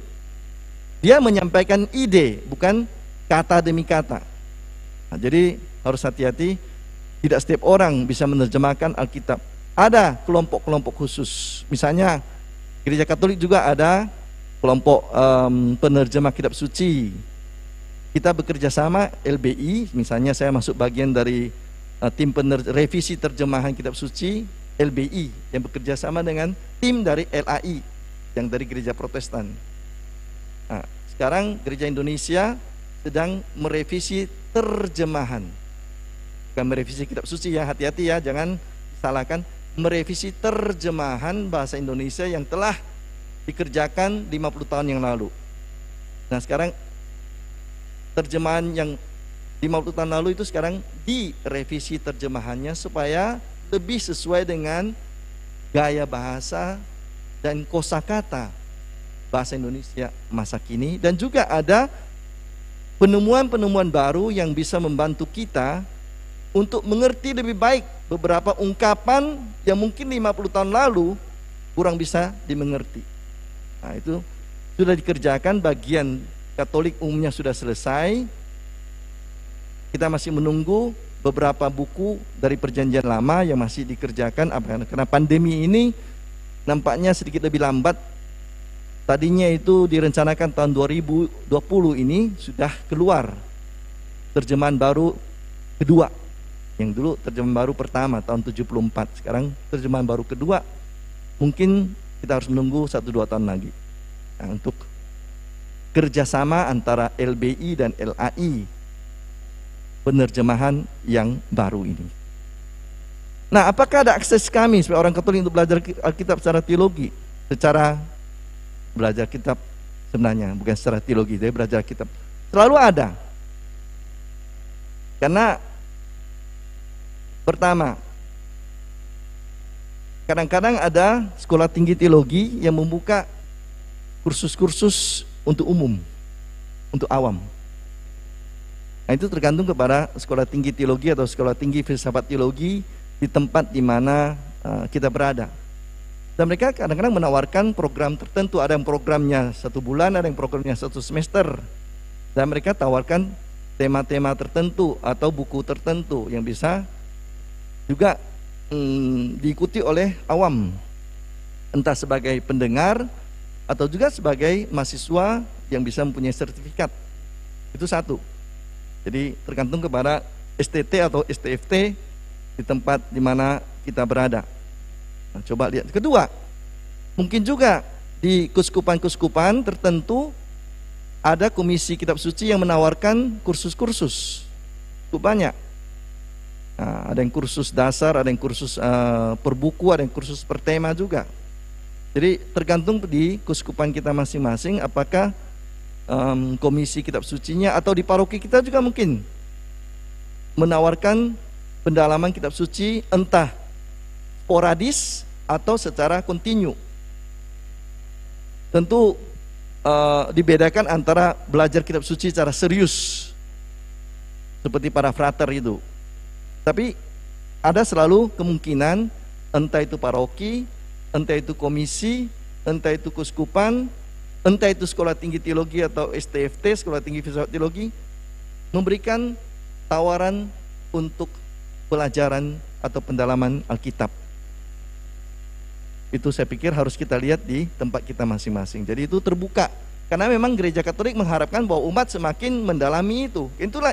Speaker 4: Dia menyampaikan ide, bukan kata demi kata. Nah, jadi harus hati-hati, tidak setiap orang bisa menerjemahkan Alkitab. Ada kelompok-kelompok khusus. Misalnya gereja Katolik juga ada kelompok penerjemah kitab suci. Kita bekerja sama LBI, misalnya saya masuk bagian dari tim revisi terjemahan kitab suci LBI yang bekerja sama dengan tim dari LAI yang dari gereja Protestan. Nah, sekarang gereja Indonesia sedang merevisi terjemahan, bukan merevisi kitab suci ya, hati-hati ya, jangan salahkan. Merevisi terjemahan bahasa Indonesia yang telah dikerjakan 50 tahun yang lalu. Nah, sekarang terjemahan yang 50 tahun lalu itu sekarang direvisi terjemahannya supaya lebih sesuai dengan gaya bahasa dan kosakata bahasa Indonesia masa kini, dan juga ada penemuan-penemuan baru yang bisa membantu kita untuk mengerti lebih baik beberapa ungkapan yang mungkin 50 tahun lalu kurang bisa dimengerti. Nah, itu sudah dikerjakan, bagian Katolik umumnya sudah selesai. Kita masih menunggu beberapa buku dari Perjanjian Lama yang masih dikerjakan. Karena pandemi ini nampaknya sedikit lebih lambat. Tadinya itu direncanakan tahun 2020 ini sudah keluar, terjemahan baru kedua. Yang dulu terjemahan baru pertama tahun 74, sekarang terjemahan baru kedua. Mungkin kita harus menunggu 1-2 tahun lagi. Nah, untuk kerjasama antara LBI dan LAI penerjemahan yang baru ini. Nah, apakah ada akses kami sebagai orang Katolik untuk belajar Alkitab secara teologi? Secara belajar kitab sebenarnya, bukan secara teologi, tapi belajar kitab. Selalu ada. Karena pertama, kadang-kadang ada sekolah tinggi teologi yang membuka kursus-kursus untuk umum, untuk awam. Nah, itu tergantung kepada sekolah tinggi teologi atau sekolah tinggi filsafat teologi di tempat di mana kita berada. Dan mereka kadang-kadang menawarkan program tertentu. Ada yang programnya 1 bulan, ada yang programnya 1 semester. Dan mereka tawarkan tema-tema tertentu atau buku tertentu yang bisa juga diikuti oleh awam, entah sebagai pendengar atau juga sebagai mahasiswa yang bisa mempunyai sertifikat. Itu satu. Jadi tergantung kepada STT atau STFT di tempat di mana kita berada. Nah, coba lihat. Kedua, mungkin juga di kuskupan-kuskupan tertentu ada komisi kitab suci yang menawarkan kursus-kursus. Cukup banyak. Nah, ada yang kursus dasar, ada yang kursus per buku, ada yang kursus per tema juga. Jadi tergantung di kuskupan kita masing-masing apakah komisi kitab sucinya atau di paroki kita juga mungkin menawarkan pendalaman kitab suci entah sporadis atau secara kontinu. Tentu dibedakan antara belajar kitab suci secara serius seperti para frater itu. Tapi ada selalu kemungkinan entah itu paroki, entah itu komisi, entah itu kuskupan, entah itu sekolah tinggi teologi atau STFT, sekolah tinggi filsafat teologi, memberikan tawaran untuk pelajaran atau pendalaman Alkitab. Itu saya pikir harus kita lihat di tempat kita masing-masing. Jadi itu terbuka. Karena memang gereja Katolik mengharapkan bahwa umat semakin mendalami itu. Itulah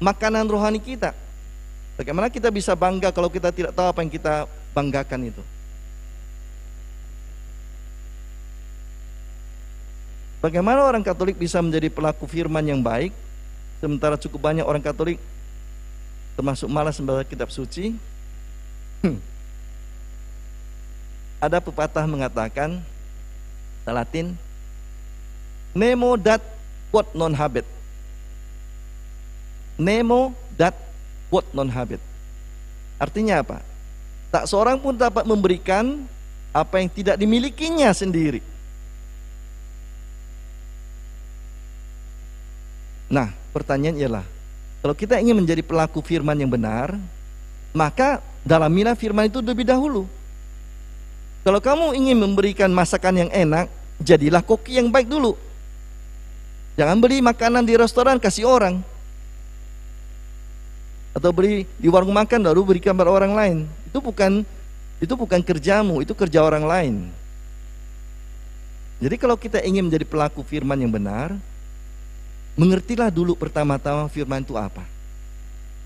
Speaker 4: makanan rohani kita. Bagaimana kita bisa bangga kalau kita tidak tahu apa yang kita banggakan itu. Bagaimana orang Katolik bisa menjadi pelaku firman yang baik, sementara cukup banyak orang Katolik termasuk malas membaca kitab suci? Ada pepatah mengatakan, Latin, nemo dat quod non habet. Nemo dat quod non habet. Artinya apa? Tak seorang pun dapat memberikan apa yang tidak dimilikinya sendiri. Nah, pertanyaan ialah, kalau kita ingin menjadi pelaku firman yang benar, maka dalamilah firman itu lebih dahulu. Kalau kamu ingin memberikan masakan yang enak, jadilah koki yang baik dulu. Jangan beli makanan di restoran kasih orang, atau beli di warung makan lalu berikan pada orang lain. Itu bukan kerjamu, itu kerja orang lain. Jadi kalau kita ingin menjadi pelaku firman yang benar, mengertilah dulu pertama-tama firman itu apa.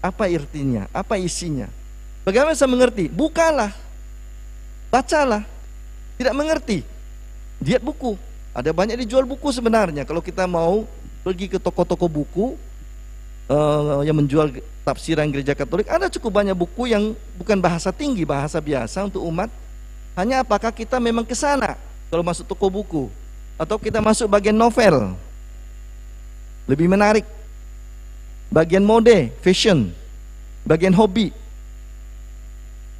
Speaker 4: Apa artinya, apa isinya. Bagaimana saya mengerti? Bukalah, bacalah. Tidak mengerti, lihat buku. Ada banyak dijual buku sebenarnya. Kalau kita mau pergi ke toko-toko buku yang menjual tafsiran gereja Katolik, ada cukup banyak buku yang bukan bahasa tinggi, bahasa biasa untuk umat. Hanya apakah kita memang ke sana kalau masuk toko buku, atau kita masuk bagian novel, lebih menarik, bagian mode, fashion, bagian hobi.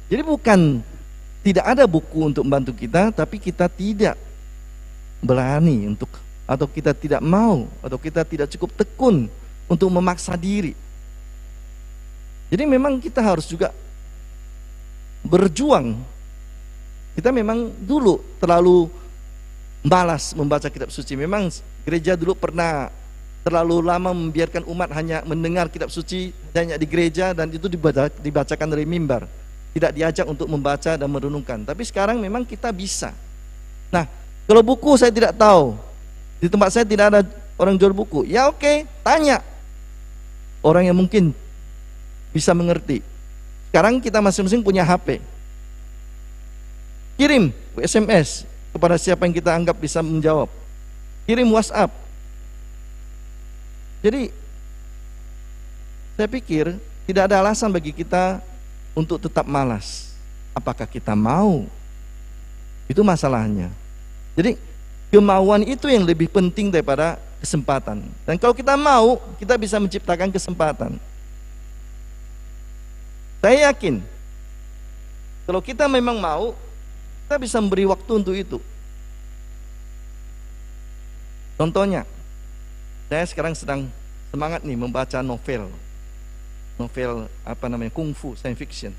Speaker 4: Jadi bukan tidak ada buku untuk membantu kita, tapi kita tidak berani untuk, atau kita tidak mau, atau kita tidak cukup tekun untuk memaksa diri. Jadi memang kita harus juga berjuang. Kita memang dulu terlalu malas membaca kitab suci. Memang gereja dulu pernah terlalu lama membiarkan umat hanya mendengar kitab suci hanya di gereja, dan itu dibacakan dari mimbar, tidak diajak untuk membaca dan merenungkan. Tapi sekarang memang kita bisa. Nah, kalau buku saya tidak tahu, di tempat saya tidak ada orang jual buku, ya oke, tanya orang yang mungkin bisa mengerti. Sekarang kita masing-masing punya HP. Kirim SMS kepada siapa yang kita anggap bisa menjawab. Kirim WhatsApp. Jadi saya pikir tidak ada alasan bagi kita untuk tetap malas. Apakah kita mau? Itu masalahnya. Jadi kemauan itu yang lebih penting daripada kesempatan. Dan kalau kita mau, kita bisa menciptakan kesempatan. Saya yakin kalau kita memang mau, kita bisa memberi waktu untuk itu. Contohnya, saya sekarang sedang semangat nih membaca novel kungfu, science fiction.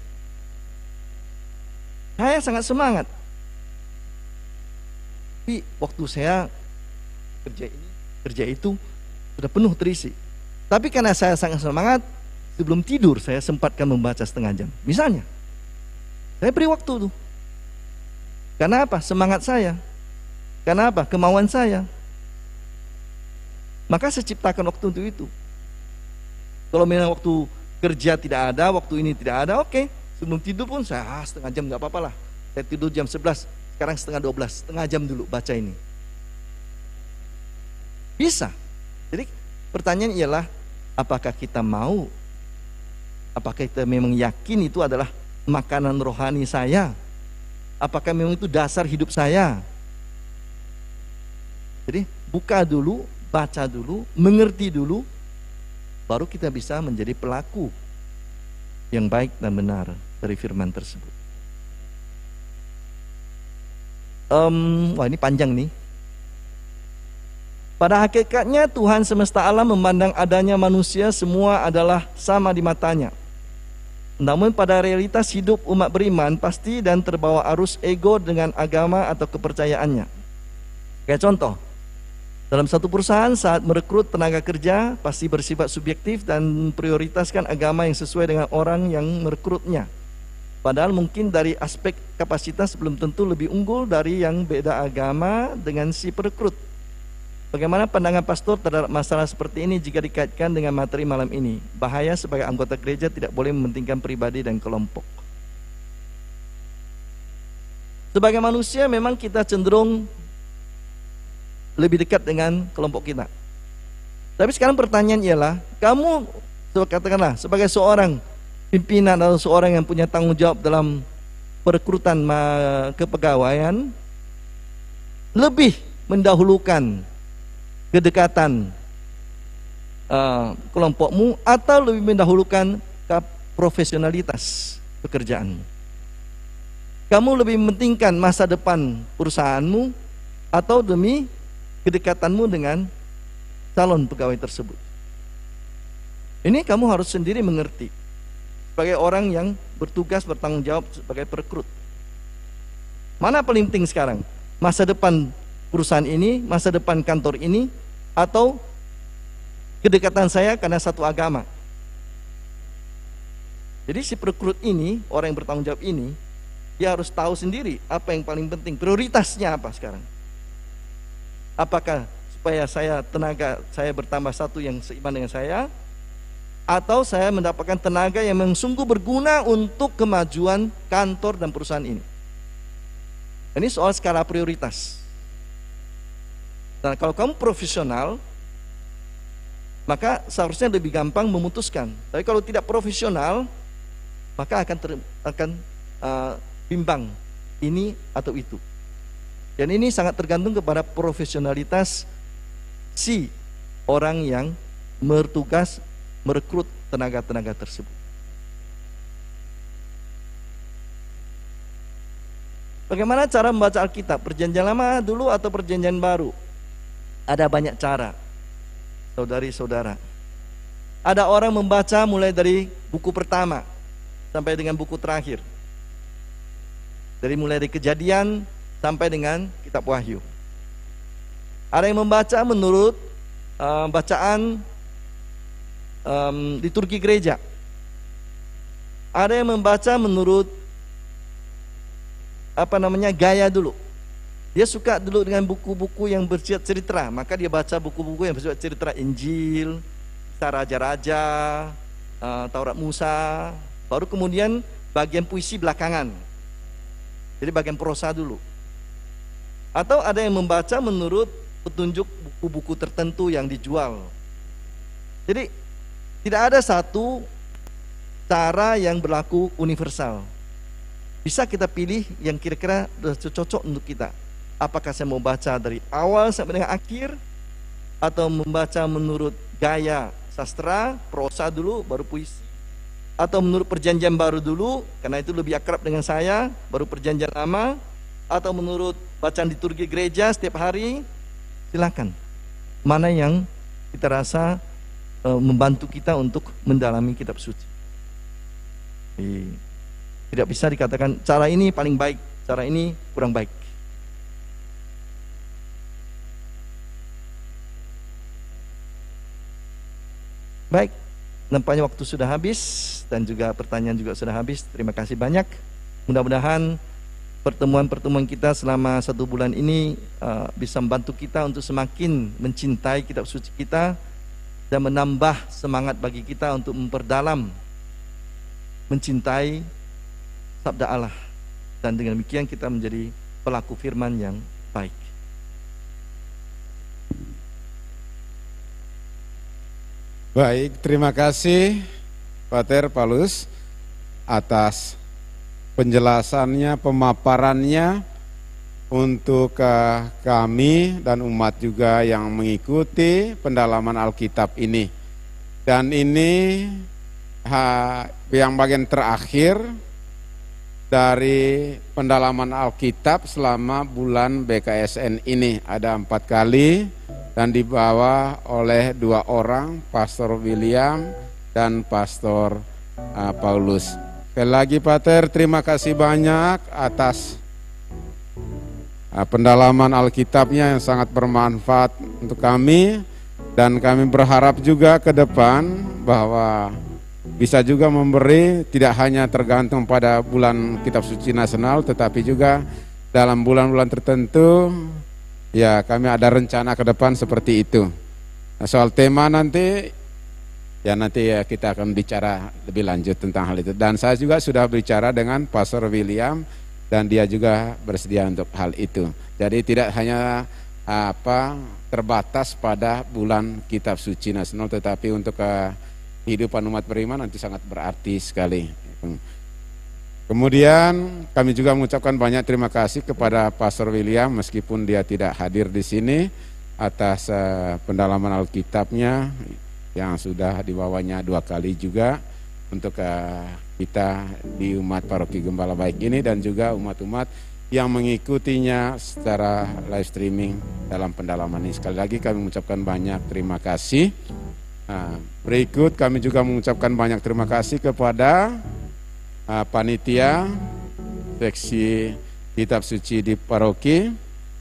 Speaker 4: Saya sangat semangat. Tapi waktu saya kerja itu sudah penuh terisi. Tapi karena saya sangat semangat, sebelum tidur saya sempatkan membaca setengah jam. Misalnya, saya beri waktu tuh. Karena apa? Semangat saya. Karena apa? Kemauan saya. Maka saya ciptakan waktu untuk itu. Kalau memang waktu kerja tidak ada, waktu ini tidak ada, oke. Sebelum tidur pun saya setengah jam nggak apa-apa lah. Saya tidur jam 11, sekarang setengah 12, setengah jam dulu baca ini. Bisa. Jadi pertanyaan ialah, apakah kita mau? Apakah kita memang yakin itu adalah makanan rohani saya? Apakah memang itu dasar hidup saya? Jadi buka dulu, baca dulu, mengerti dulu, baru kita bisa menjadi pelaku yang baik dan benar dari firman tersebut. Wah, ini panjang nih. Pada hakikatnya Tuhan semesta alam memandang adanya manusia semua adalah sama di matanya. Namun pada realitas hidup umat beriman pasti dan terbawa arus ego dengan agama atau kepercayaannya. Kayak contoh, dalam satu perusahaan saat merekrut tenaga kerja pasti bersifat subjektif dan prioritaskan agama yang sesuai dengan orang yang merekrutnya. Padahal mungkin dari aspek kapasitas belum tentu lebih unggul dari yang beda agama dengan si perekrut. Bagaimana pandangan pastor terhadap masalah seperti ini jika dikaitkan dengan materi malam ini? Bahaya sebagai anggota gereja tidak boleh mementingkan pribadi dan kelompok. Sebagai manusia memang kita cenderung lebih dekat dengan kelompok kita. Tapi sekarang pertanyaan ialah, kamu katakanlah sebagai seorang pimpinan atau seorang yang punya tanggung jawab dalam perekrutan kepegawaian, lebih mendahulukan kedekatan kelompokmu atau lebih mendahulukan profesionalitas pekerjaanmu? Kamu lebih mementingkan masa depan perusahaanmu atau demi kedekatanmu dengan calon pegawai tersebut? Ini kamu harus sendiri mengerti sebagai orang yang bertugas bertanggung jawab sebagai perekrut. Mana paling penting sekarang? Masa depan perusahaan ini, masa depan kantor ini, atau kedekatan saya karena satu agama? Jadi si perekrut ini, orang yang bertanggung jawab ini, dia harus tahu sendiri apa yang paling penting, prioritasnya apa sekarang. Apakah supaya tenaga saya bertambah satu yang seiman dengan saya, atau saya mendapatkan tenaga yang memang sungguh berguna untuk kemajuan kantor dan perusahaan ini? Ini soal skala prioritas. Nah, kalau kamu profesional, maka seharusnya lebih gampang memutuskan. Tapi kalau tidak profesional, maka akan bimbang ini atau itu. Dan ini sangat tergantung kepada profesionalitas si orang yang bertugas merekrut tenaga-tenaga tersebut. Bagaimana cara membaca Alkitab? Perjanjian lama dulu atau perjanjian baru? Ada banyak cara, saudari-saudara. Ada orang membaca mulai dari buku pertama sampai dengan buku terakhir. Mulai dari Kejadian sampai dengan kitab Wahyu. Ada yang membaca menurut bacaan liturgi gereja. Ada yang membaca menurut gaya dulu. Dia suka dulu dengan buku-buku yang bersifat cerita, maka dia baca buku-buku yang bersifat cerita, Injil, kisah raja-raja, Taurat Musa, baru kemudian bagian puisi belakangan. Jadi bagian prosa dulu. Atau ada yang membaca menurut petunjuk buku-buku tertentu yang dijual. Jadi tidak ada satu cara yang berlaku universal. Bisa kita pilih yang kira-kira cocok untuk kita. Apakah saya mau baca dari awal sampai dengan akhir, atau membaca menurut gaya sastra, prosa dulu, baru puisi, atau menurut perjanjian baru dulu, karena itu lebih akrab dengan saya, baru perjanjian lama, atau menurut bacaan liturgi gereja setiap hari. Silakan. Mana yang kita rasa membantu kita untuk mendalami kitab suci. Tidak bisa dikatakan cara ini paling baik, cara ini kurang baik. Baik, nampaknya waktu sudah habis dan juga pertanyaan juga sudah habis. Terima kasih banyak. Mudah-mudahan pertemuan-pertemuan kita selama 1 bulan ini bisa membantu kita untuk semakin mencintai kitab suci kita dan menambah semangat bagi kita untuk memperdalam mencintai sabda Allah, dan dengan demikian kita menjadi pelaku firman yang baik.
Speaker 5: Baik, terima kasih Pater Paulus atas penjelasannya, pemaparannya untuk kami dan umat juga yang mengikuti pendalaman Alkitab ini. Dan ini yang bagian terakhir dari pendalaman Alkitab selama bulan BKSN ini. Ada 4 kali dan dibawa oleh 2 orang, Pastor William dan Pastor Paulus. Sekali lagi Pater, terima kasih banyak atas pendalaman Alkitabnya yang sangat bermanfaat untuk kami, dan kami berharap juga ke depan bahwa bisa juga memberi, tidak hanya tergantung pada bulan Kitab Suci Nasional, tetapi juga dalam bulan-bulan tertentu. Ya, kami ada rencana ke depan seperti itu. Nah, soal tema nanti ya kita akan bicara lebih lanjut tentang hal itu. Dan saya juga sudah bicara dengan Pastor William dan dia juga bersedia untuk hal itu. Jadi tidak hanya terbatas pada bulan Kitab Suci Nasional, tetapi untuk kehidupan umat beriman nanti sangat berarti sekali. Kemudian kami juga mengucapkan banyak terima kasih kepada Pastor William meskipun dia tidak hadir di sini atas pendalaman Alkitabnya yang sudah dibawanya 2 kali juga untuk kita di umat Paroki Gembala Baik ini, dan juga umat-umat yang mengikutinya secara live streaming dalam pendalaman ini. Sekali lagi kami mengucapkan banyak terima kasih. Nah, berikut kami juga mengucapkan banyak terima kasih kepada panitia seksi kitab suci di paroki,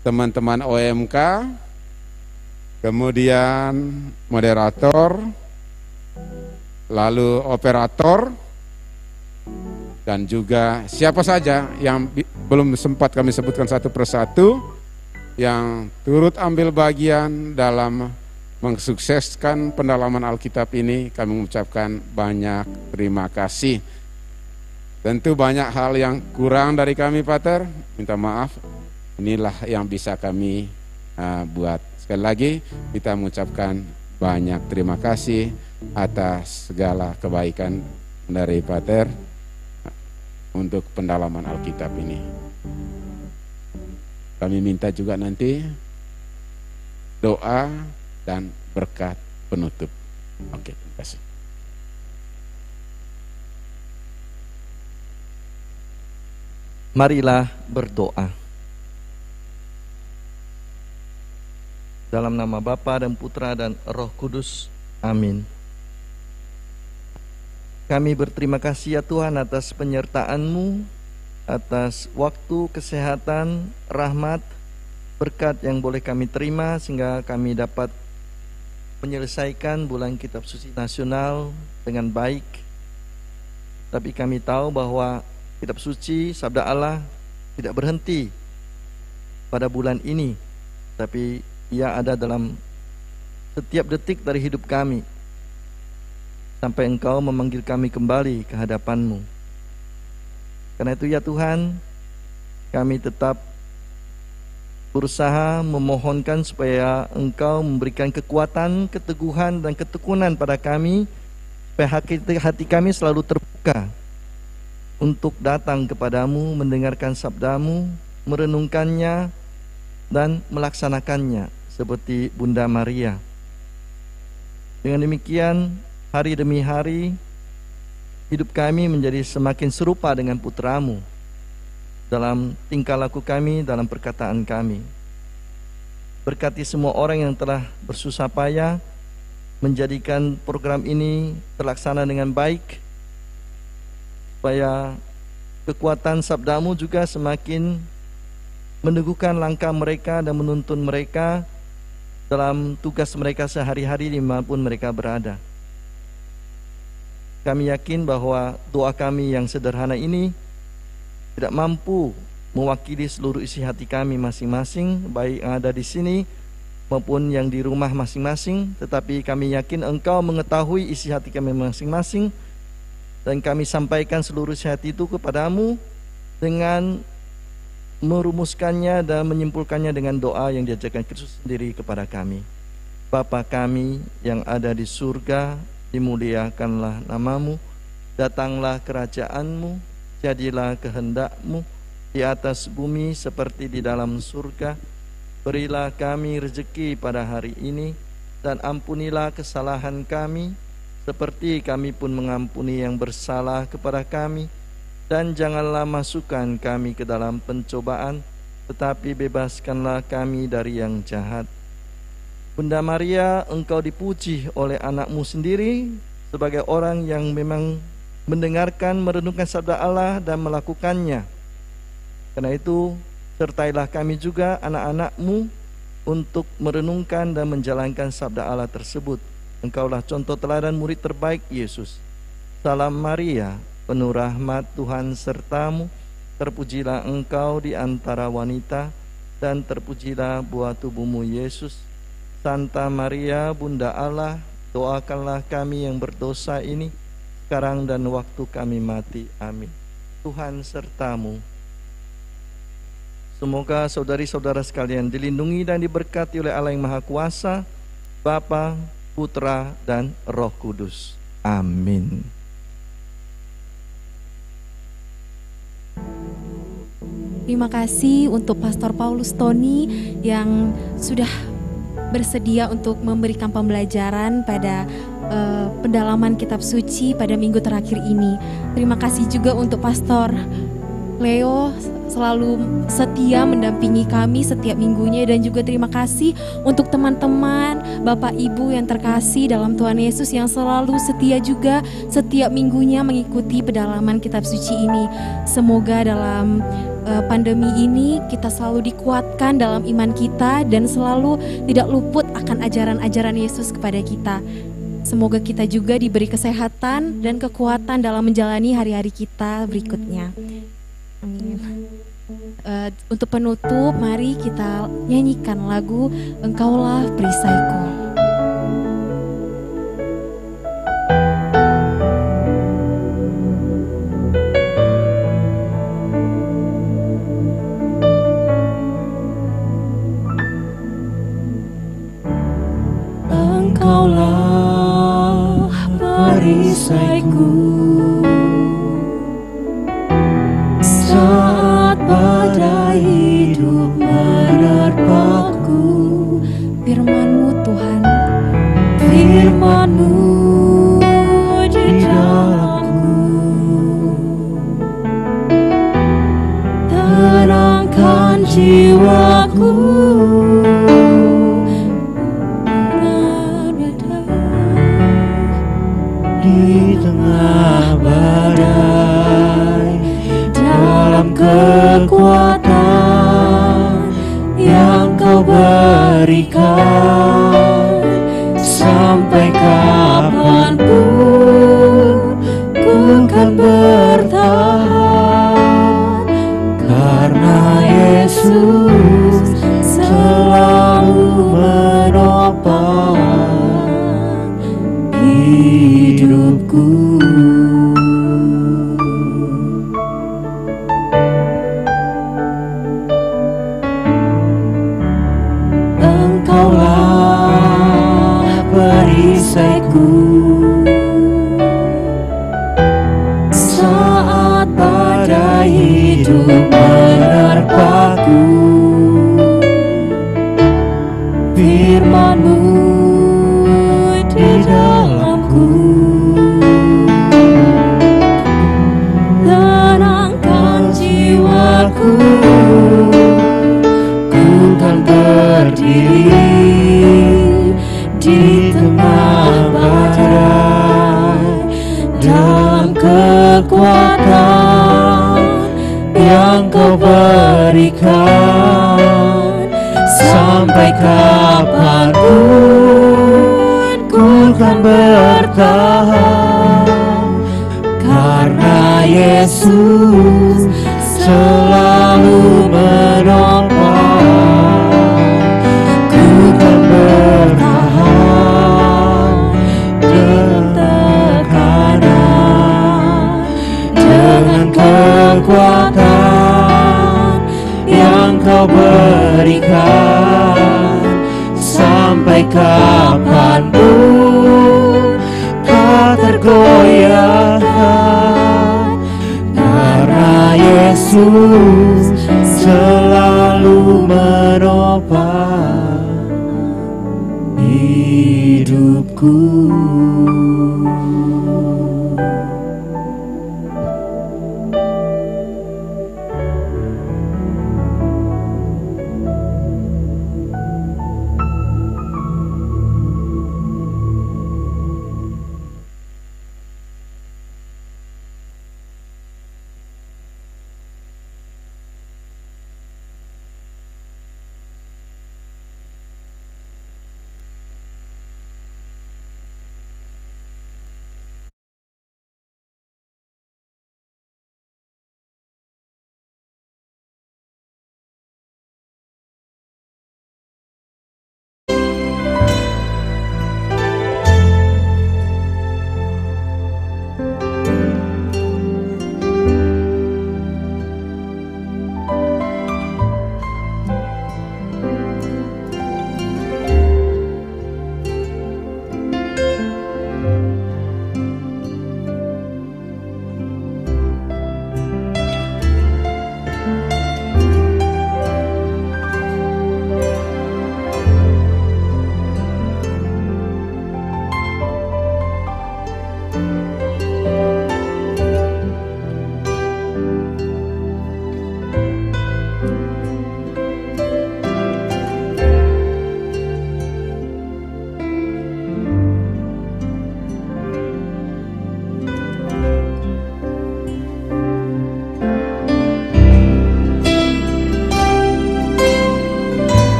Speaker 5: teman-teman OMK, kemudian moderator, lalu operator, dan juga siapa saja yang belum sempat kami sebutkan satu persatu yang turut ambil bagian dalam mensukseskan pendalaman Alkitab ini. Kami mengucapkan banyak terima kasih. Tentu banyak hal yang kurang dari kami, Pater, minta maaf. Inilah yang bisa kami buat. Sekali lagi kita mengucapkan banyak terima kasih atas segala kebaikan dari Pater untuk pendalaman Alkitab ini. Kami minta juga nanti doa dan berkat penutup. Oke, terima kasih.
Speaker 4: Marilah berdoa. Dalam nama Bapa dan Putra dan Roh Kudus. Amin. Kami berterima kasih ya Tuhan atas penyertaan-Mu, atas waktu, kesehatan, rahmat, berkat yang boleh kami terima sehingga kami dapat menyelesaikan bulan Kitab Suci Nasional dengan baik. Tapi kami tahu bahwa Kitab Suci, Sabda Allah tidak berhenti pada bulan ini, tapi ia ada dalam setiap detik dari hidup kami. sampai Engkau memanggil kami kembali ke hadapan-Mu. Karena itu ya Tuhan, kami tetap berusaha memohonkan supaya Engkau memberikan kekuatan, keteguhan, dan ketekunan pada kami, supaya hati kami selalu terbuka untuk datang kepadamu, mendengarkan sabdamu, merenungkannya, dan melaksanakannya seperti Bunda Maria. Dengan demikian, hari demi hari, hidup kami menjadi semakin serupa dengan putra-Mu dalam tingkah laku kami, dalam perkataan kami. Berkati semua orang yang telah bersusah payah menjadikan program ini terlaksana dengan baik, supaya kekuatan sabdamu juga semakin meneguhkan langkah mereka dan menuntun mereka dalam tugas mereka sehari-hari dimanapun mereka berada. Kami yakin bahwa doa kami yang sederhana ini tidak mampu mewakili seluruh isi hati kami masing-masing, baik yang ada di sini maupun yang di rumah masing-masing, tetapi kami yakin Engkau mengetahui isi hati kami masing-masing, dan kami sampaikan seluruh isi hati itu kepadamu dengan merumuskannya dan menyimpulkannya dengan doa yang diajarkan Kristus sendiri kepada kami. Bapa kami yang ada di surga, dimuliakanlah namamu, datanglah kerajaanmu, jadilah kehendak-Mu di atas bumi seperti di dalam surga. Berilah kami rezeki pada hari ini, dan ampunilah kesalahan kami seperti kami pun mengampuni yang bersalah kepada kami. Dan janganlah masukkan kami ke dalam pencobaan, tetapi bebaskanlah kami dari yang jahat. Bunda Maria, Engkau dipuji oleh anak-Mu sendiri sebagai orang yang memang mendengarkan, merenungkan sabda Allah dan melakukannya. Karena itu, sertailah kami juga anak-anak-Mu untuk merenungkan dan menjalankan sabda Allah tersebut. Engkaulah contoh teladan murid terbaik Yesus. Salam Maria, penuh rahmat, Tuhan sertamu, terpujilah engkau di antara wanita, dan terpujilah buah tubuhmu Yesus. Santa Maria, Bunda Allah, doakanlah kami yang berdosa ini, sekarang dan waktu kami mati. Amin. Tuhan sertamu. Semoga saudari-saudara sekalian dilindungi dan diberkati oleh Allah yang Maha Kuasa, Bapa, Putra, dan Roh Kudus. Amin.
Speaker 6: Terima kasih untuk Pastor Paulus Tony yang sudah bersedia untuk memberikan pembelajaran pada pendalaman kitab suci pada minggu terakhir ini. Terima kasih juga untuk Pastor Leo, selalu setia mendampingi kami setiap minggunya, dan juga terima kasih untuk teman-teman, Bapak Ibu yang terkasih dalam Tuhan Yesus yang selalu setia juga setiap minggunya mengikuti pendalaman kitab suci ini. Semoga dalam pandemi ini kita selalu dikuatkan dalam iman kita dan selalu tidak luput akan ajaran-ajaran Yesus kepada kita. Semoga kita juga diberi kesehatan dan kekuatan dalam menjalani hari-hari kita berikutnya. Amin. Untuk penutup, mari kita nyanyikan lagu Engkaulah Perisaiku.
Speaker 3: Engkaulah perisaiku saat badai hidup menerpaku.
Speaker 6: Firman-Mu Tuhan,
Speaker 3: Firman-Mu di dalamku, terangkan jiwaku. Di tengah badai, dalam kekuatan yang Kau berikan, sampai kapanpun ku kan bertahan, karena Yesus selalu menopang hidupku. perisaiku. Saat badai hidup menerpaku, firman-Mu di dalamku tenangkan jiwaku. Ku kan berdiri di tengah badai dalam kekuatan yang Kau berikan. Sampai kapanpun ku kan bertahan, karena Yesus selalu menopang. Ku kan bertahan dengan tekanan, dengan kekuatan yang Kau berikan. Sampai kapanpun tak tergoyahkan, karena Yesus selalu menopang hidupku.